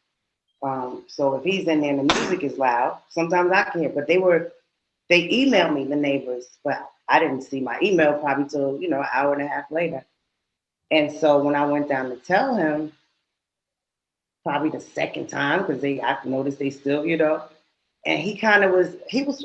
Speaker 8: So if he's in there and the music is loud, sometimes I can hear. But they emailed me, the neighbors, but I didn't see my email probably till, an hour and a half later. And so when I went down to tell him, probably the second time, because I noticed they still, and he kind of was,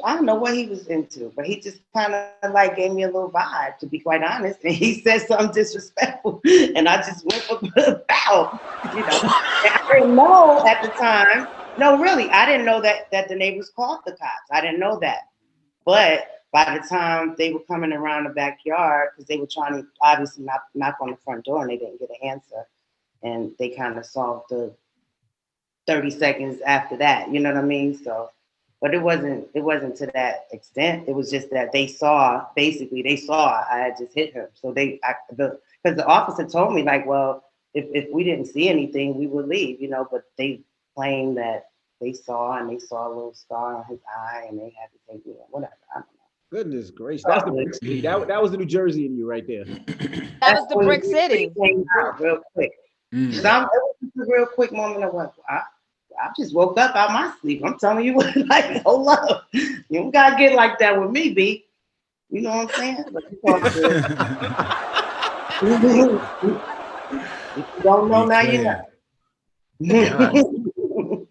Speaker 8: I don't know what he was into, but he just kind of like gave me a little vibe, to be quite honest. And he said something disrespectful, and I just went for the bow, And I didn't know at the time. No, really, I didn't know that the neighbors called the cops. I didn't know that. But by the time they were coming around the backyard, because they were trying to obviously knock on the front door, and they didn't get an answer, and they kind of solved the 30 seconds after that. You know what I mean? So. But it wasn't to that extent. It was just that they saw I had just hit him. So because the officer told me like, well, if we didn't see anything, we would leave, but they claimed that they saw a little scar on his eye and they had to take me, whatever. I don't know.
Speaker 6: Goodness gracious. That's the brick city. That was the New Jersey in you right there.
Speaker 1: That was the brick city.
Speaker 8: Came out real quick. So it was just a real quick moment of what I just woke up out my sleep. I'm telling you what, like, hold up. You don't gotta get like that with me, B. You know what I'm saying? But if you don't know, now you know.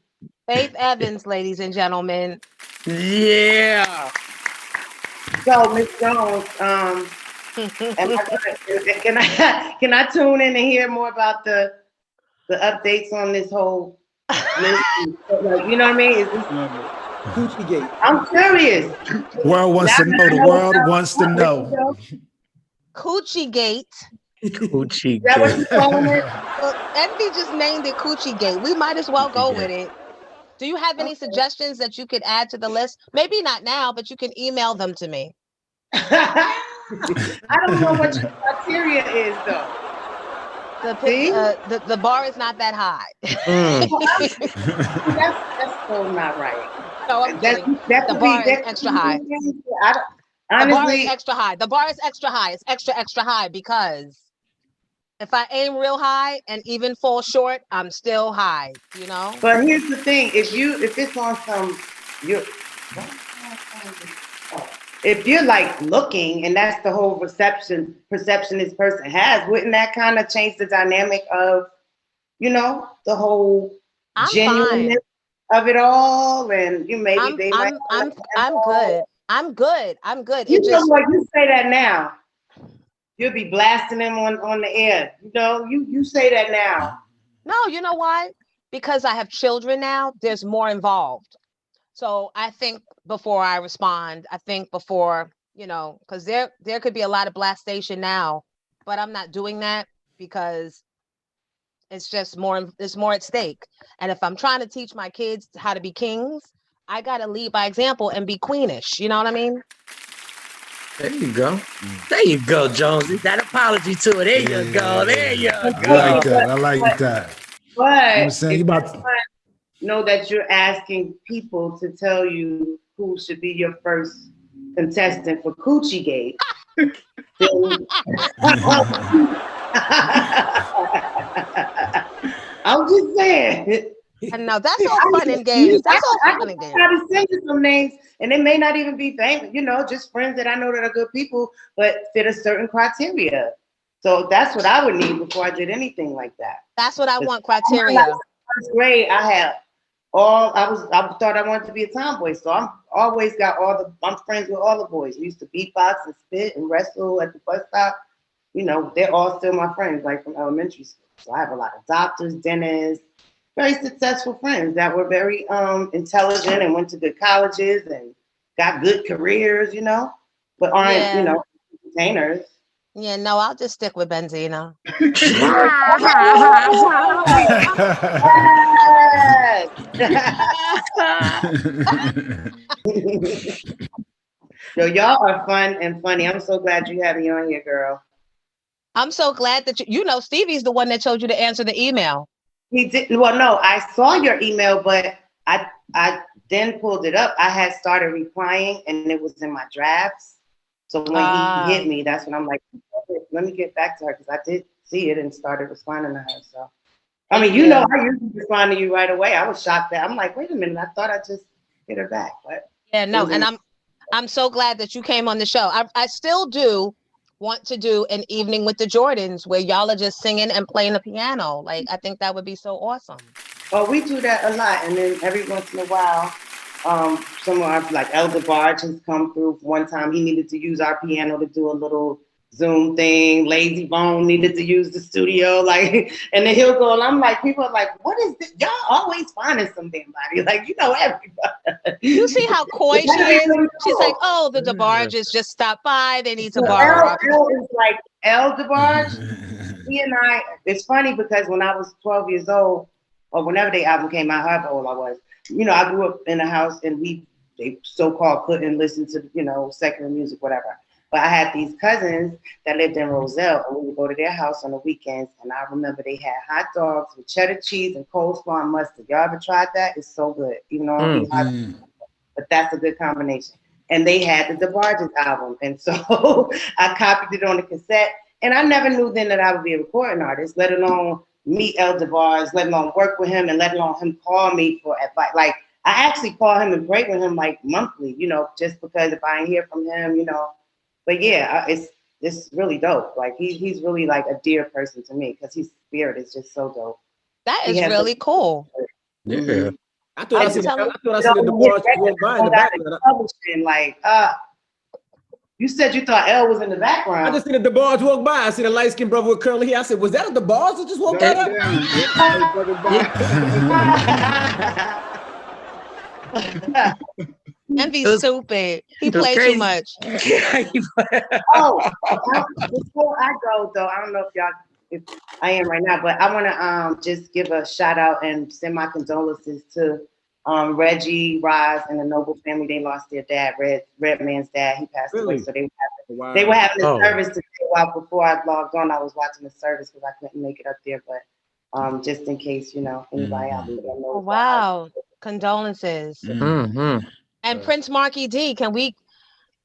Speaker 1: Faith Evans, ladies and gentlemen.
Speaker 2: Yeah.
Speaker 8: So, Miss Jones, can I tune in and hear more about the updates on this whole list? Like, you know what I mean? Is this
Speaker 6: Coochie Gate?
Speaker 8: I'm curious.
Speaker 4: World wants to know. The world wants to know.
Speaker 1: Coochie Gate.
Speaker 2: Coochie
Speaker 8: Is that what
Speaker 2: Gate.
Speaker 8: you're calling it?
Speaker 1: Well, Envy just named it Coochie Gate. We might as well go with it. Do you have any suggestions that you could add to the list? Maybe not now, but you can email them to me.
Speaker 8: I don't know what your criteria is, though.
Speaker 1: The bar is not that high.
Speaker 8: That's still not right.
Speaker 1: No, I'm kidding. The bar is extra high.
Speaker 8: Honestly,
Speaker 1: the bar is extra high. The bar is extra high. It's extra high because if I aim real high and even fall short, I'm still high,
Speaker 8: But here's the thing: if it's on if you're like looking, and that's the whole perception this person has, wouldn't that kind of change the dynamic of, the whole genuineness of it all? And I'm
Speaker 1: good. I'm good.
Speaker 8: You say that now. You'll be blasting them on the air. You say that now.
Speaker 1: No, you know why? Because I have children now, there's more involved. So I think before I respond, because there could be a lot of blastation now, but I'm not doing that because it's just more at stake. And if I'm trying to teach my kids how to be kings, I got to lead by example and be queenish. You know what I mean?
Speaker 2: There you go. There you go, Jones. That apology to it. There you go. There you go.
Speaker 4: I like that.
Speaker 8: But
Speaker 4: I'm saying, you about to
Speaker 8: know that you're asking people to tell you who should be your first contestant for Coochie Gate. I'm just saying.
Speaker 1: And now that's all fun and games. That's all fun and games.
Speaker 8: I can send you some names, and they may not even be famous. Just friends that I know that are good people, but fit a certain criteria. So that's what I would need before I did anything like that.
Speaker 1: That's what I want, criteria.
Speaker 8: First grade, I thought I wanted to be a tomboy, so I'm friends with all the boys. We used to beatbox and spit and wrestle at the bus stop. They're all still my friends, like from elementary school. So I have a lot of doctors, dentists, very successful friends that were very intelligent and went to good colleges and got good careers, but aren't, entertainers.
Speaker 1: Yeah, no, I'll just stick with Benzino.
Speaker 8: So y'all are fun and funny. I'm so glad you have me on here, girl.
Speaker 1: I'm so glad that Stevie's the one that told you to answer the email.
Speaker 8: He did. Well, no, I saw your email, but I then pulled it up. I had started replying, and it was in my drafts. So when he hit me, that's when I'm like, let me get back to her, because I did see it and started responding to her. So I mean, you know, I usually respond to you right away. I was shocked that I'm like, wait a minute, I thought I just hit her back. But
Speaker 1: yeah, no, and I'm so glad that you came on the show. I still do want to do an evening with the Jordans where y'all are just singing and playing the piano. Like, I think that would be so awesome.
Speaker 8: Well, we do that a lot, and then every once in a while, someone like DeBarge has come through. One time, he needed to use our piano to do a little Zoom thing. Lazy Bone needed to use the studio, like, and then he'll go, and I'm like, people are like, what is this? Y'all always finding some damn body, like, you know, everybody.
Speaker 1: You see how coy she is? She's like, oh, the DeBarges just stopped by. They need to borrow.
Speaker 8: L is like DeBarge. He and I, it's funny because when I was 12 years old, or whenever the album came out, however old I was, you know, I grew up in a house and they so-called couldn't listen to, you know, secular music, whatever. But I had these cousins that lived in Roselle, and we would go to their house on the weekends, and I remember they had hot dogs with cheddar cheese and coleslaw and mustard. Y'all ever tried that? It's so good, even though I don't eat hot dogs, but that's a good combination. And they had the DeBarge's album, and so I copied it on the cassette, and I never knew then that I would be a recording artist, let alone meet DeBarge, let alone work with him, and let alone him call me for advice. Like, I actually call him and break with him like monthly, you know, just because if I ain't hear from him, you know. But yeah, it's really dope. Like, he's really like a dear person to me because his spirit is just so dope.
Speaker 1: That is really cool.
Speaker 2: Yeah.
Speaker 6: I thought I seen the DeBarge walk by in the background.
Speaker 8: Like, you said you thought L was in the background.
Speaker 6: I just seen the DeBarge walk by. I seen a light-skinned brother with curly hair. I said, was that a DeBarge that just walked by?
Speaker 1: Envy's stupid. He plays too much.
Speaker 8: Oh, before I go though, I don't know if I am right now, but I want to just give a shout out and send my condolences to Reggie, Roz, and the Noble family. They lost their dad, Redman's dad. He passed away, so they were having a service today. While before I logged on, I was watching the service because I couldn't make it up there, but just in case, you know, anybody out there knows.
Speaker 1: Oh, wow, condolences. And Prince Marky D, can we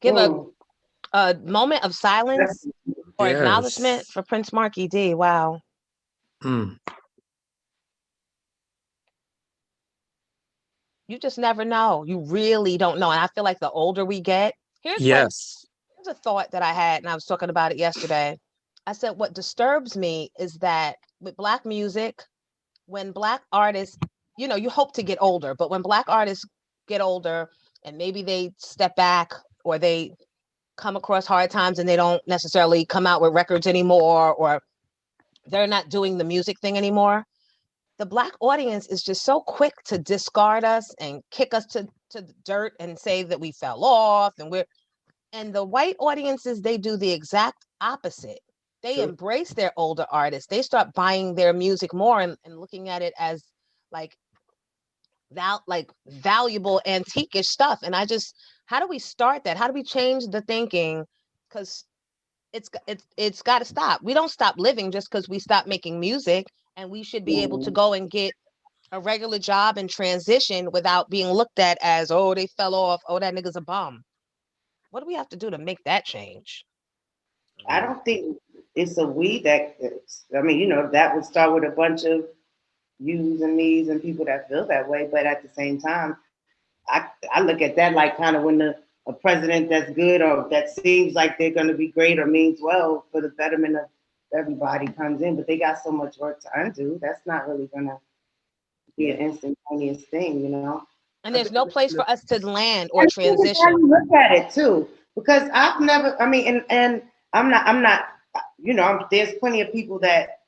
Speaker 1: give a moment of silence or acknowledgement for Prince Marky D? Wow. You just never know. You really don't know. And I feel like the older we get, here's a thought that I had, and I was talking about it yesterday. I said, what disturbs me is that with Black music, when Black artists, you know, you hope to get older, but when Black artists get older and maybe they step back or they come across hard times and they don't necessarily come out with records anymore, or they're not doing the music thing anymore, the Black audience is just so quick to discard us and kick us to the dirt and say that we fell off and the white audiences, they do the exact opposite. They embrace their older artists. They start buying their music more and looking at it as like valuable antique-ish stuff. And how do we start that? How do we change the thinking? Because it's got to stop. We don't stop living just because we stop making music, and we should be able to go and get a regular job and transition without being looked at as, oh, they fell off, oh, that nigga's a bum. What do we have to do to make that change?
Speaker 8: I don't think it's a I mean, you know, that would start with a bunch of yous and me's and people that feel that way. But at the same time, I look at that like kind of when a president that's good or that seems like they're going to be great or means well for the betterment of everybody comes in, but they got so much work to undo. That's not really going to be an instantaneous thing, you know?
Speaker 1: And there's no place for us to land or transition.
Speaker 8: Look at it too, because I've never, I mean, and I'm not, you know, there's plenty of people that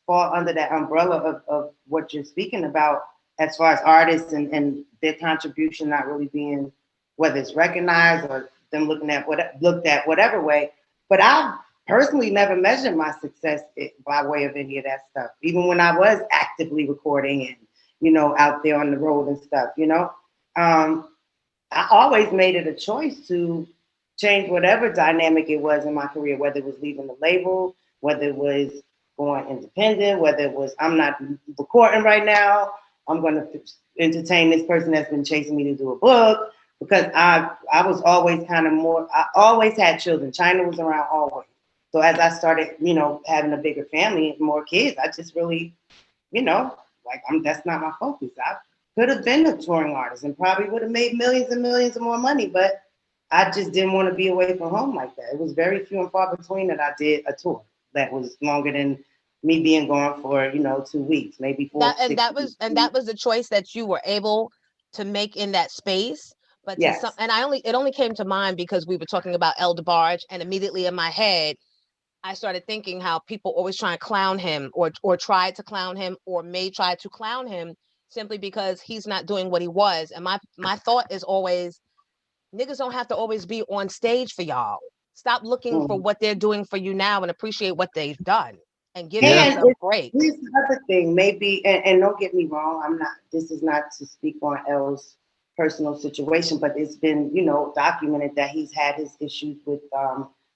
Speaker 8: fall under that umbrella of what you're speaking about as far as artists and their contribution not really being, whether it's recognized or them looked at whatever way. But I've personally never measured my success by way of any of that stuff, even when I was actively recording and, you know, out there on the road and stuff, you know. I always made it a choice to change whatever dynamic it was in my career, whether it was leaving the label, whether it was going independent, whether it was I'm not recording right now, I'm going to entertain this person that's been chasing me to do a book, because I was always kind of more, I always had children. China was around always. So as I started, you know, having a bigger family and more kids, I just really you know, like that's not my focus. I could have been a touring artist and probably would have made millions and millions of more money, but I just didn't want to be away from home like that. It was very few and far between that I did a tour that was longer than me being gone for, 2 weeks, maybe 4.
Speaker 1: That was the choice that you were able to make in that space. But
Speaker 8: yes.
Speaker 1: It only came to mind because we were talking about DeBarge, and immediately in my head, I started thinking how people always try and clown him or tried to clown him or may try to clown him simply because he's not doing what he was. And my thought is always, niggas don't have to always be on stage for y'all. Stop looking for what they're doing for you now and appreciate what they've done and give yourself a break.
Speaker 8: Here's the other thing, maybe, and don't get me wrong, this is not to speak on L's personal situation, but it's been, documented that he's had his issues with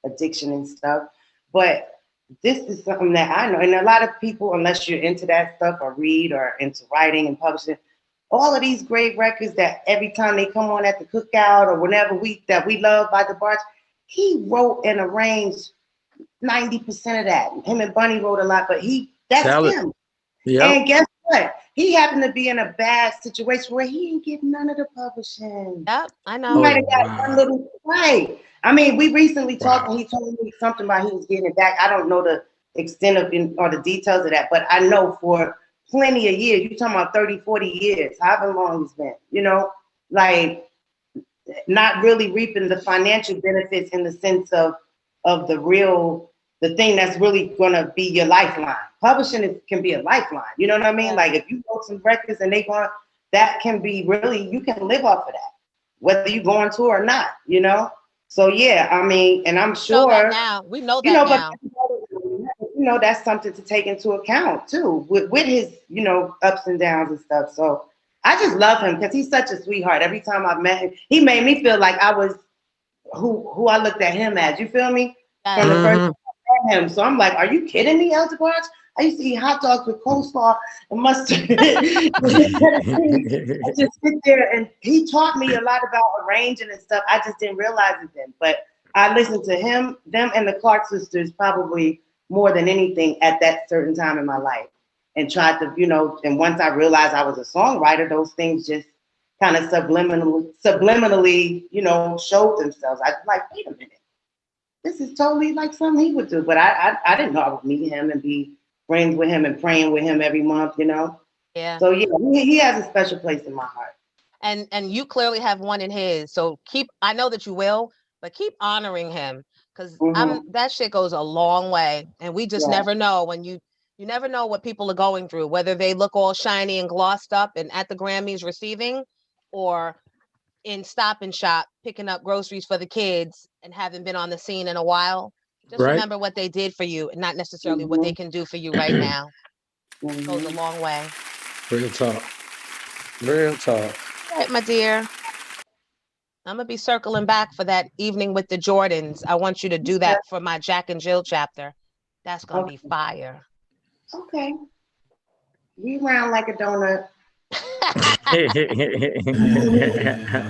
Speaker 8: addiction and stuff. But this is something that I know, and a lot of people, unless you're into that stuff or read or into writing and publishing, all of these great records that every time they come on at the cookout or whenever that we love by DeBarge, he wrote and arranged 90% of that. Him and Bunny wrote a lot, but that's him. Yep. And guess what? He happened to be in a bad situation where he didn't get none of the publishing.
Speaker 1: Yep, I know.
Speaker 8: He might have got one little right. I mean, we recently talked and he told me something about he was getting it back. I don't know the extent of or the details of that, but I know for plenty of years, you're talking about 30, 40 years, however long it's been, like not really reaping the financial benefits in the sense of the thing that's really gonna be your lifeline. Publishing can be a lifeline, you know what I mean? Yeah. Like if you wrote some records and that can be really, you can live off of that, whether you go on tour or not, So yeah, I mean, and I'm sure
Speaker 1: we know that now.
Speaker 8: But that's something to take into account too, with his, ups and downs and stuff. So I just love him because he's such a sweetheart. Every time I've met him, he made me feel like I was who I looked at him as. You feel me? From the first time I met him. So I'm like, are you kidding me, DeBarge? I used to eat hot dogs with coleslaw and mustard. I just sit there, and he taught me a lot about arranging and stuff. I just didn't realize it then. But I listened to them and the Clark sisters probably more than anything at that certain time in my life, and tried to, and once I realized I was a songwriter, those things just kind of subliminally, showed themselves. I was like, wait a minute, this is totally like something he would do. But I didn't know I would meet him and be friends with him and praying with him every month,
Speaker 1: Yeah.
Speaker 8: So yeah, he has a special place in my heart.
Speaker 1: And you clearly have one in his. So I know that you will, but keep honoring him, because that shit goes a long way. And we just never know when you never know what people are going through, whether they look all shiny and glossed up and at the Grammys receiving, or in Stop and Shop picking up groceries for the kids and haven't been on the scene in a while. Just remember what they did for you and not necessarily what they can do for you right now. It goes a long way.
Speaker 2: Real talk. Real talk.
Speaker 1: All right, my dear. I'm going to be circling back for that evening with the Jordans. I want you to do that for my Jack and Jill chapter. That's going to be fire.
Speaker 8: Okay. You round like a donut.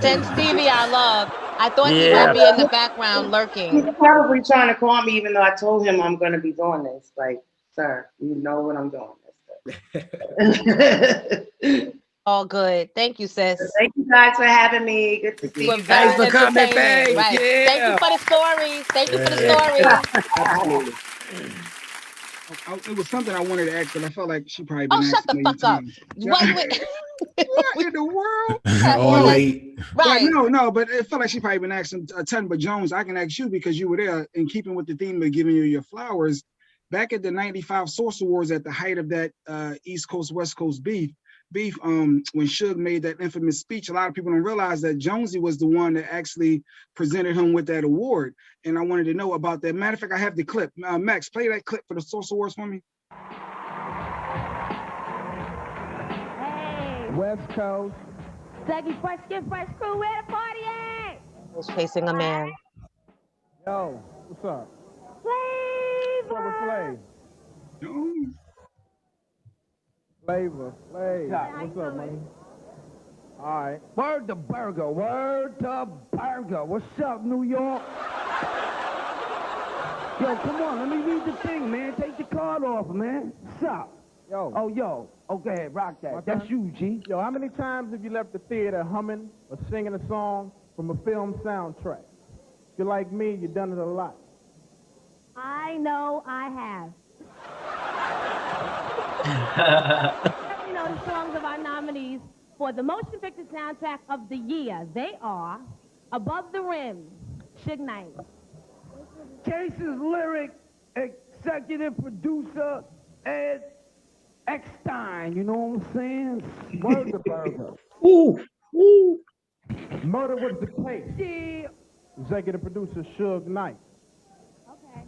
Speaker 1: Then Stevie, I love. I thought he would be in the background lurking.
Speaker 8: He's probably trying to call me, even though I told him I'm going to be doing this. Like, sir, you know what I'm doing.
Speaker 1: All good. Thank you, sis.
Speaker 8: Thank you guys for having me. Good to see you.
Speaker 2: Thanks for coming, babe.
Speaker 1: Right.
Speaker 2: Yeah.
Speaker 1: Thank you for the stories. Thank you for the stories.
Speaker 3: It was something I wanted to ask, but I felt like she probably been
Speaker 1: shut the fuck up.
Speaker 3: What in the world?
Speaker 4: Right.
Speaker 3: No, but it felt like she probably been asking a ton. But Jones, I can ask you because you were there, in keeping with the theme of giving you your flowers. Back at the '95 Source Awards, at the height of that East Coast West Coast beef, when Suge made that infamous speech, a lot of people don't realize that Jonesy was the one that actually presented him with that award. And I wanted to know about that. Matter of fact, I have the clip. Max, play that clip for the Source Awards for me.
Speaker 9: Hey, West Coast. Dougie Fresh Get Fresh crew, where the party at?
Speaker 1: Was chasing a man.
Speaker 9: Yo, what's up? Flavor. Flavor. What's up, man? All right. Word to burger. What's up, New York? Yo, come on. Let me read the thing, man. Take your card off, man. What's up? Yo. Oh, yo. Okay, rock that. That's you, G. Yo, how many times have you left the theater humming or singing a song from a film soundtrack? If you're like me, you've done it a lot.
Speaker 10: I know I have. You know the songs of our nominees for the motion picture soundtrack of the year. They are Above the Rim, Suge Knight.
Speaker 9: Case's lyric executive producer Ed Eckstein. You know what I'm saying? Word the burger.
Speaker 2: Ooh, ooh.
Speaker 9: Murder was the case. Yeah. Executive producer Suge Knight.
Speaker 10: Okay.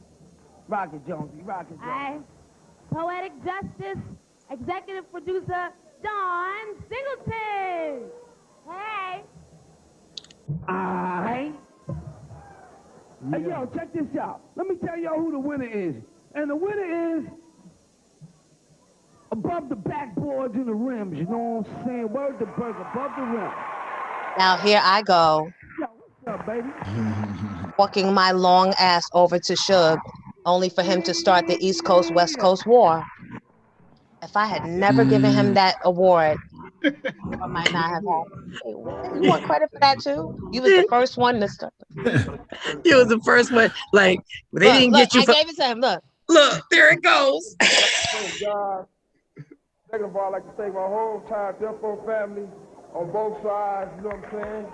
Speaker 9: Rock it, Jonesy. Rock it, Jonesy.
Speaker 10: Poetic Justice, executive producer Don Singleton. Hey.
Speaker 9: Alright. Hey, yo, check this out. Let me tell y'all who the winner is. And the winner is Above the Backboards and the Rims. You know what I'm saying? Word the burger, Above the Rim.
Speaker 1: Now here I go.
Speaker 9: Yo, what's up, baby?
Speaker 1: Walking my long ass over to Suge, only for him to start the East Coast, West Coast war. If I had never given him that award, I might not have had. You want credit for that too? You was the first one to start.
Speaker 2: You was the first one. Like they didn't get you.
Speaker 1: I gave it to him.
Speaker 2: Look, there it goes.
Speaker 9: God. Second of all, I'd like to thank my whole entire Defo family on both sides. You know what I'm saying?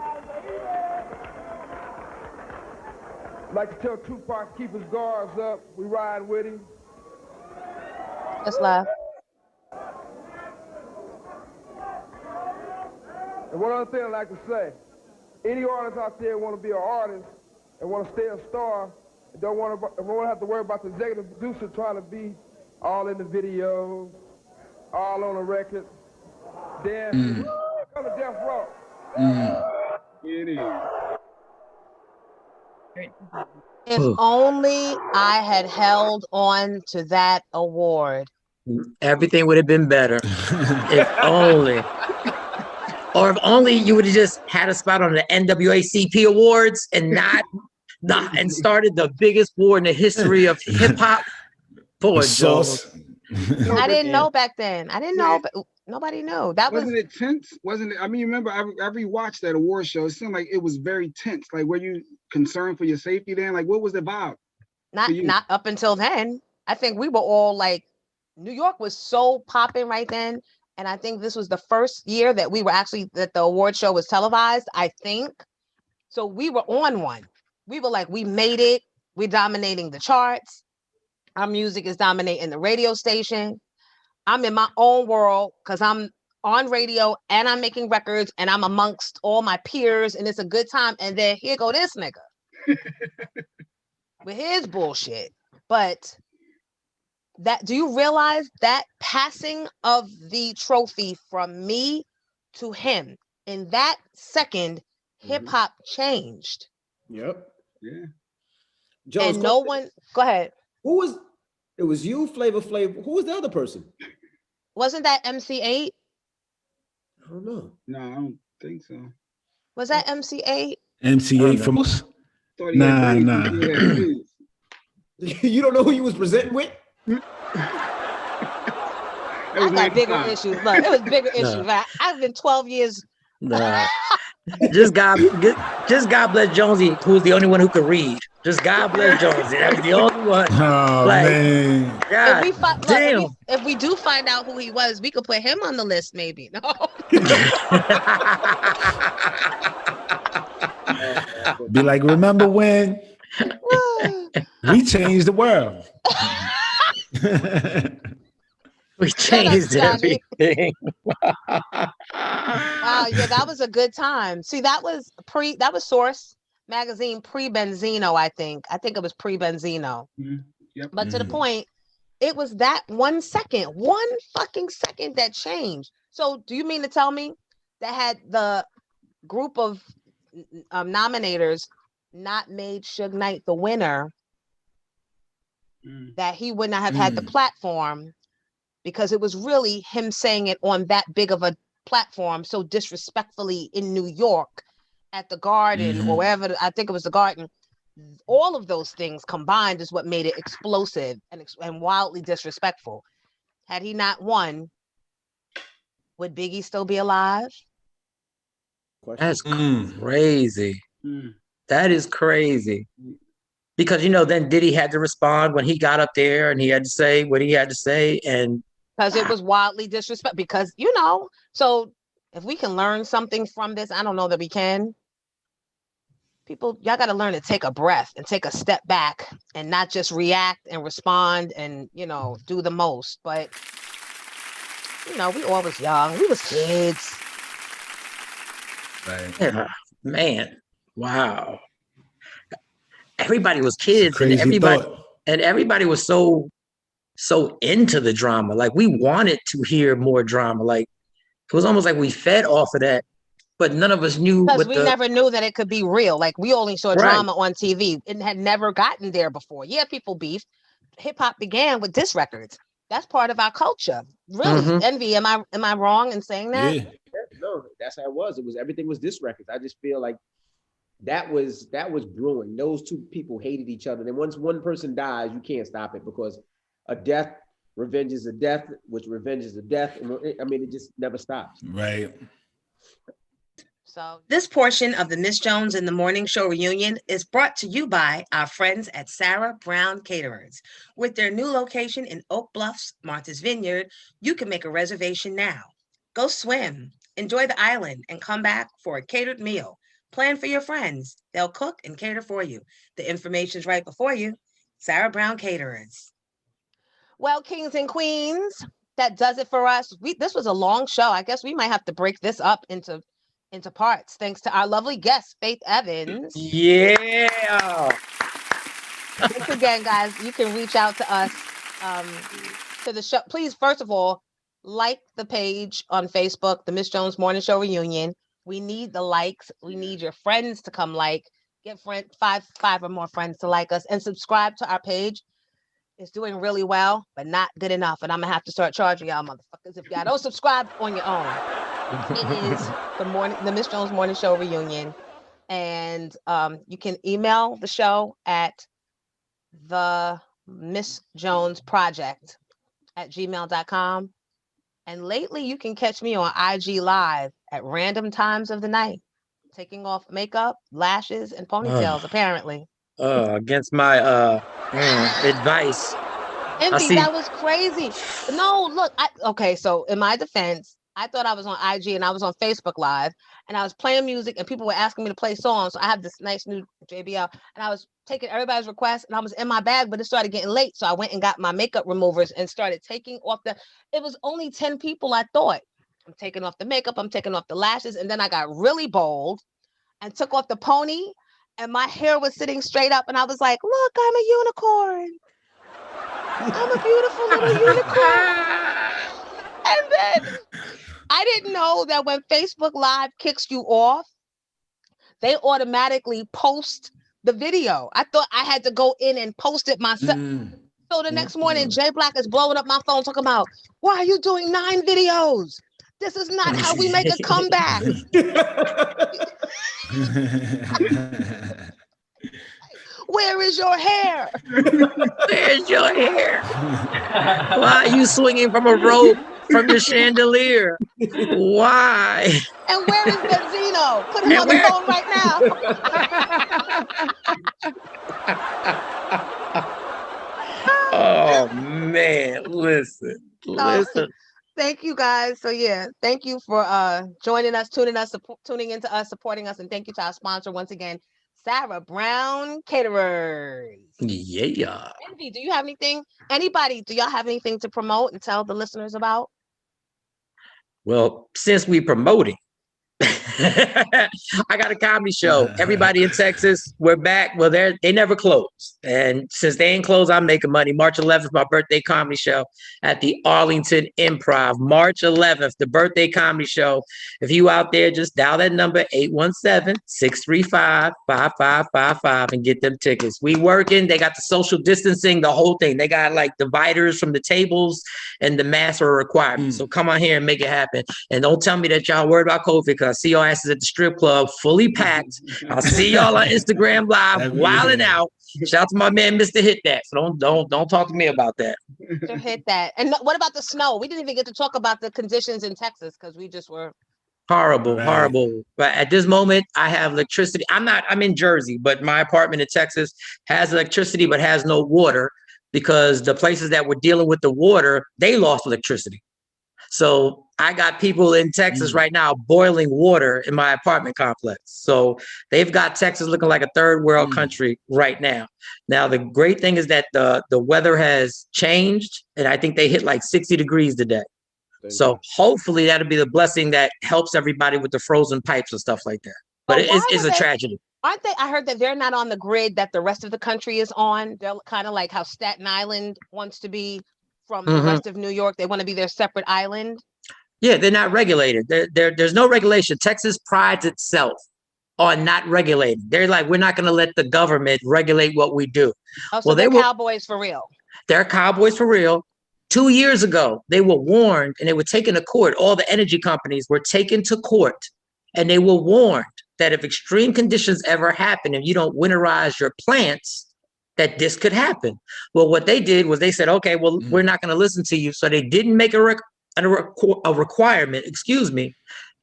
Speaker 9: I'd like to tell Tupac to keep his guards up. We ride with him.
Speaker 1: Just laugh.
Speaker 9: And one other thing I'd like to say, any artist out there want to be an artist and want to stay a star, and don't want to have to worry about the executive producer trying to be all in the videos, all on the record, then come to Death Row.
Speaker 3: It is.
Speaker 1: If only I had held on to that award.
Speaker 2: Everything would have been better. If only. Or if only you would have just had a spot on the NAACP Awards and and started the biggest war in the history of hip hop. Poor Jones.
Speaker 1: I didn't know back then. I didn't know. But nobody knew.
Speaker 3: Wasn't it tense? Wasn't it? I mean, remember, I rewatched that award show. It seemed like it was very tense. Like, were you concerned for your safety then? Like, what was the vibe?
Speaker 1: Not up until then. I think we were all like, New York was so popping right then. And I think this was the first year that that the award show was televised, I think. So we were on one. We were like, we made it. We're dominating the charts. Our music is dominating the radio station. I'm in my own world because I'm on radio and I'm making records and I'm amongst all my peers and it's a good time. And then here go this nigga with his bullshit. But do you realize that passing of the trophy from me to him in that second, hip hop changed.
Speaker 6: Yep.
Speaker 3: Yeah.
Speaker 6: Jones,
Speaker 1: and no one. Go ahead.
Speaker 6: Who was? It was you, Flavor Flav. Who was the other person?
Speaker 1: Wasn't that MC8?
Speaker 6: I don't know.
Speaker 3: No, I don't think so.
Speaker 1: Was that MC8?
Speaker 4: MC8 from us? Nah.
Speaker 6: You don't know who you was presenting with?
Speaker 1: I got bigger issues. Look, it was bigger issues. I've been 12 years.
Speaker 2: Nah. Just God bless Jonesy, who's the only one who could read. Just God bless Jonesy. That was the only one.
Speaker 4: Oh, man.
Speaker 2: God,
Speaker 1: if we do find out who he was, we could put him on the list, maybe. No.
Speaker 4: Be like, remember when we changed the world?
Speaker 2: We changed everything.
Speaker 1: Wow, yeah, that was a good time. See, that was Source magazine pre-Benzino, I think. I think it was pre-Benzino.
Speaker 3: Yep.
Speaker 1: But to the point, it was that 1 second, one fucking second that changed. So do you mean to tell me that had the group of nominators not made Suge Knight the winner, that he would not have had the platform, because it was really him saying it on that big of a platform so disrespectfully in New York at the Garden or wherever, I think it was the Garden. All of those things combined is what made it explosive and wildly disrespectful. had he not won, would Biggie still be alive?
Speaker 2: That's crazy. That is crazy. Because, then Diddy had to respond when he got up there and he had to say what he had to say. And
Speaker 1: because it was wildly disrespectful. Because, so if we can learn something from this, I don't know that we can. People, y'all got to learn to take a breath and take a step back and not just react and respond and, do the most. But, we all was young. We was kids.
Speaker 2: Right. Yeah, man. Wow. Everybody was kids and everybody was so into the drama. Like, we wanted to hear more drama. Like, it was almost like we fed off of that, but none of us knew.
Speaker 1: Because we never knew that it could be real. Like, we only saw drama on TV. It had never gotten there before. Yeah, people beefed. Hip hop began with diss records. That's part of our culture. Really, Envy. Am I wrong in saying that?
Speaker 6: Yeah. No, that's how it was. Everything was diss records. I just feel like that was brewing. Those two people hated each other. And once one person dies, you can't stop it, because a death revenges a death, which revenges a death. I mean, it just never stops.
Speaker 4: Right.
Speaker 1: So this portion of the Miss Jones in the Morning Show reunion is brought to you by our friends at Sarah Brown Caterers. With their new location in Oak Bluffs, Martha's Vineyard, you can make a reservation now. Go swim, enjoy the island, and come back for a catered meal. Plan for your friends. They'll cook and cater for you. The information's right before you. Sarah Brown Caterers. Well, kings and queens, that does it for us. This was a long show. I guess we might have to break this up into parts, thanks to our lovely guest, Faith Evans.
Speaker 2: Yeah.
Speaker 1: Once again, guys, you can reach out to us to the show. Please, first of all, like the page on Facebook, the Miss Jones Morning Show Reunion. We need the likes. We need your friends to come get five or more friends to like us, and subscribe to our page. It's doing really well, but not good enough. And I'm gonna have to start charging y'all motherfuckers if y'all don't subscribe on your own. It is the Miss Jones Morning Show Reunion. And you can email the show at the Miss Jones Project at gmail.com. And lately you can catch me on IG Live at random times of the night, taking off makeup, lashes, and ponytails, apparently.
Speaker 2: Against my advice.
Speaker 1: Envy, that was crazy. No, look, so in my defense, I thought I was on IG and I was on Facebook Live, and I was playing music and people were asking me to play songs. So I have this nice new JBL, and I was taking everybody's requests, and I was in my bag, but it started getting late. So I went and got my makeup removers and started taking off it was only 10 people, I thought. I'm taking off the makeup, I'm taking off the lashes, and then I got really bold and took off the pony, and my hair was sitting straight up, and I was like, look, I'm a unicorn. I'm a beautiful little unicorn. And then I didn't know that when Facebook Live kicks you off, they automatically post the video. I thought I had to go in and post it myself. So the next morning, Jay Black is blowing up my phone talking about, why are you doing 9 videos? This is not how we make a comeback. Where is your hair?
Speaker 2: Where's your hair? Why are you swinging from a rope from your chandelier? Why?
Speaker 1: And where is Benzino? Put him on the phone right now.
Speaker 2: Oh man, listen.
Speaker 1: Thank you guys. So thank you for joining us, tuning into us, supporting us, and thank you to our sponsor once again, Sarah Brown Caterers.
Speaker 2: Yeah.
Speaker 1: Envy, do you have anything? Anybody, do y'all have anything to promote and tell the listeners about?
Speaker 2: Well, since we promoting, I got a comedy show. Everybody in Texas, we're back. Well, they never close. And since they ain't closed, I'm making money. March 11th, my birthday comedy show at the Arlington Improv. March 11th, the birthday comedy show. If you out there, just dial that number 817-635-5555 and get them tickets. We working. They got the social distancing, the whole thing. They got like dividers from the tables and the masks are required. So come on here and make it happen. And don't tell me that y'all worried about COVID, because I see your asses at the strip club fully packed. I'll see y'all on Instagram Live wilding out. Shout out to my man, Mr. Hit That. So don't talk to me about that.
Speaker 1: To hit that. And what about the snow? We didn't even get to talk about the conditions in Texas because we just were
Speaker 2: horrible. But at this moment, I have electricity. I'm in Jersey, but my apartment in Texas has electricity but has no water because the places that were dealing with the water, they lost electricity. So I got people in Texas right now boiling water in my apartment complex. So they've got Texas looking like a third world country right now. Now, the great thing is that the weather has changed, and I think they hit like 60 degrees today. So hopefully that'll be the blessing that helps everybody with the frozen pipes and stuff like that. But it's a tragedy.
Speaker 1: Aren't they? I heard that they're not on the grid that the rest of the country is on. They're kind of like how Staten Island wants to be from the rest of New York. They want to be their separate island.
Speaker 2: Yeah, they're not regulated. There's no regulation. Texas prides itself on not regulating. They're like, we're not going to let the government regulate what we do.
Speaker 1: Oh, so they're cowboys for real.
Speaker 2: They're cowboys for real. 2 years ago, they were warned and they were taken to court. All the energy companies were taken to court and they were warned that if extreme conditions ever happen and you don't winterize your plants, that this could happen. Well, what they did was they said, okay, well, we're not going to listen to you. So they didn't make a requirement,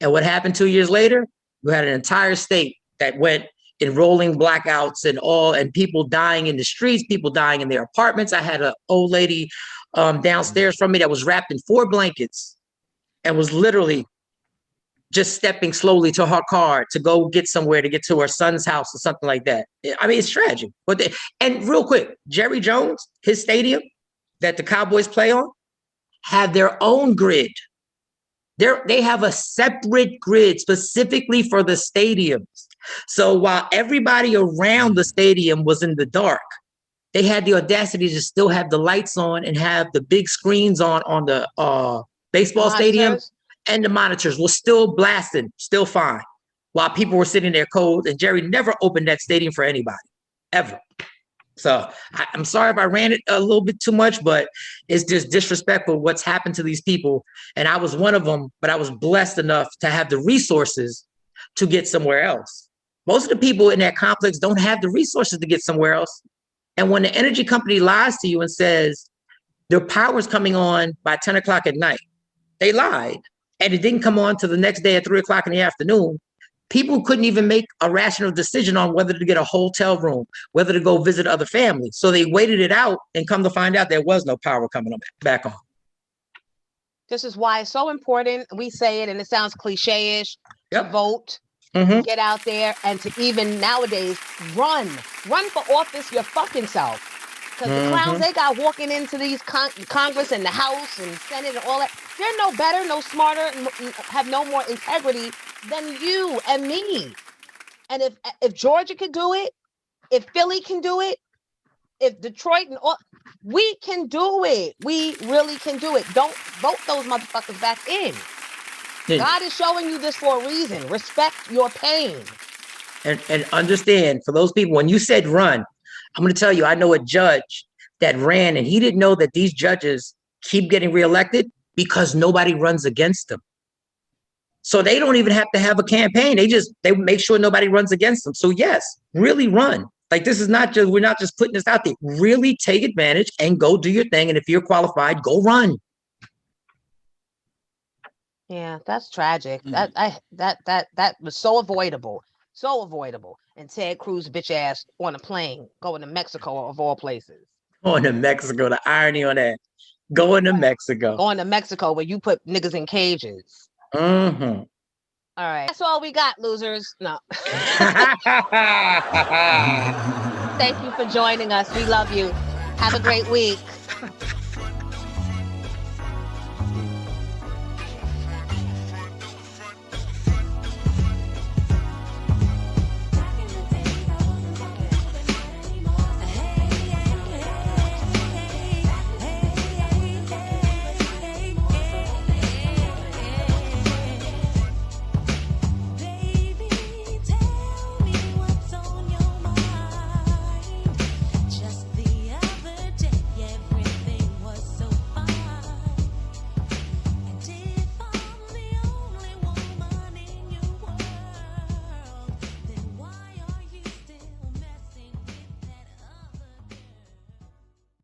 Speaker 2: And what happened 2 years later? We had an entire state that went in rolling blackouts and people dying in the streets, people dying in their apartments. I had an old lady downstairs from me that was wrapped in 4 blankets and was literally just stepping slowly to her car to go get somewhere to get to her son's house or something like that. I mean, it's tragic. And real quick, Jerry Jones, his stadium that the Cowboys play on, have their own grid. They have a separate grid specifically for the stadiums. So while everybody around the stadium was in the dark, they had the audacity to still have the lights on and have the big screens on the baseball stadium. And the monitors were still blasting, still fine, while people were sitting there cold. And Jerry never opened that stadium for anybody, ever. So I'm sorry if I ran it a little bit too much, but it's just disrespectful what's happened to these people. And I was one of them, but I was blessed enough to have the resources to get somewhere else. Most of the people in that complex don't have the resources to get somewhere else. And when the energy company lies to you and says their power is coming on by 10 o'clock at night, they lied. And it didn't come on till the next day at 3 o'clock in the afternoon. People couldn't even make a rational decision on whether to get a hotel room, whether to go visit other families. So they waited it out and come to find out there was no power coming back on.
Speaker 1: This is why it's so important. We say it and it sounds cliche-ish to vote, to get out there and to even nowadays run for office your fucking self. Because the clowns they got walking into these Congress and the House and Senate and all that, they're no better, no smarter, have no more integrity than you and me. And if Georgia can do it, if Philly can do it, if Detroit and all, we can do it. We really can do it. Don't vote those motherfuckers back in. God is showing you this for a reason. Respect your pain.
Speaker 2: And understand, for those people, when you said run, I'm going to tell you, I know a judge that ran and he didn't know that these judges keep getting reelected because nobody runs against them. So they don't even have to have a campaign. They make sure nobody runs against them. So yes, really run. Like this is not just, we're not just putting this out there. Really take advantage and go do your thing. And if you're qualified, go run.
Speaker 1: Yeah, that's tragic. That was so avoidable. So avoidable. And Ted Cruz bitch ass on a plane going to Mexico of all places.
Speaker 2: Going to Mexico, the irony on that. Going to Mexico.
Speaker 1: Going to Mexico where you put niggas in cages.
Speaker 2: Mm-hmm.
Speaker 1: All right. That's all we got, losers. No. Thank you for joining us. We love you. Have a great week.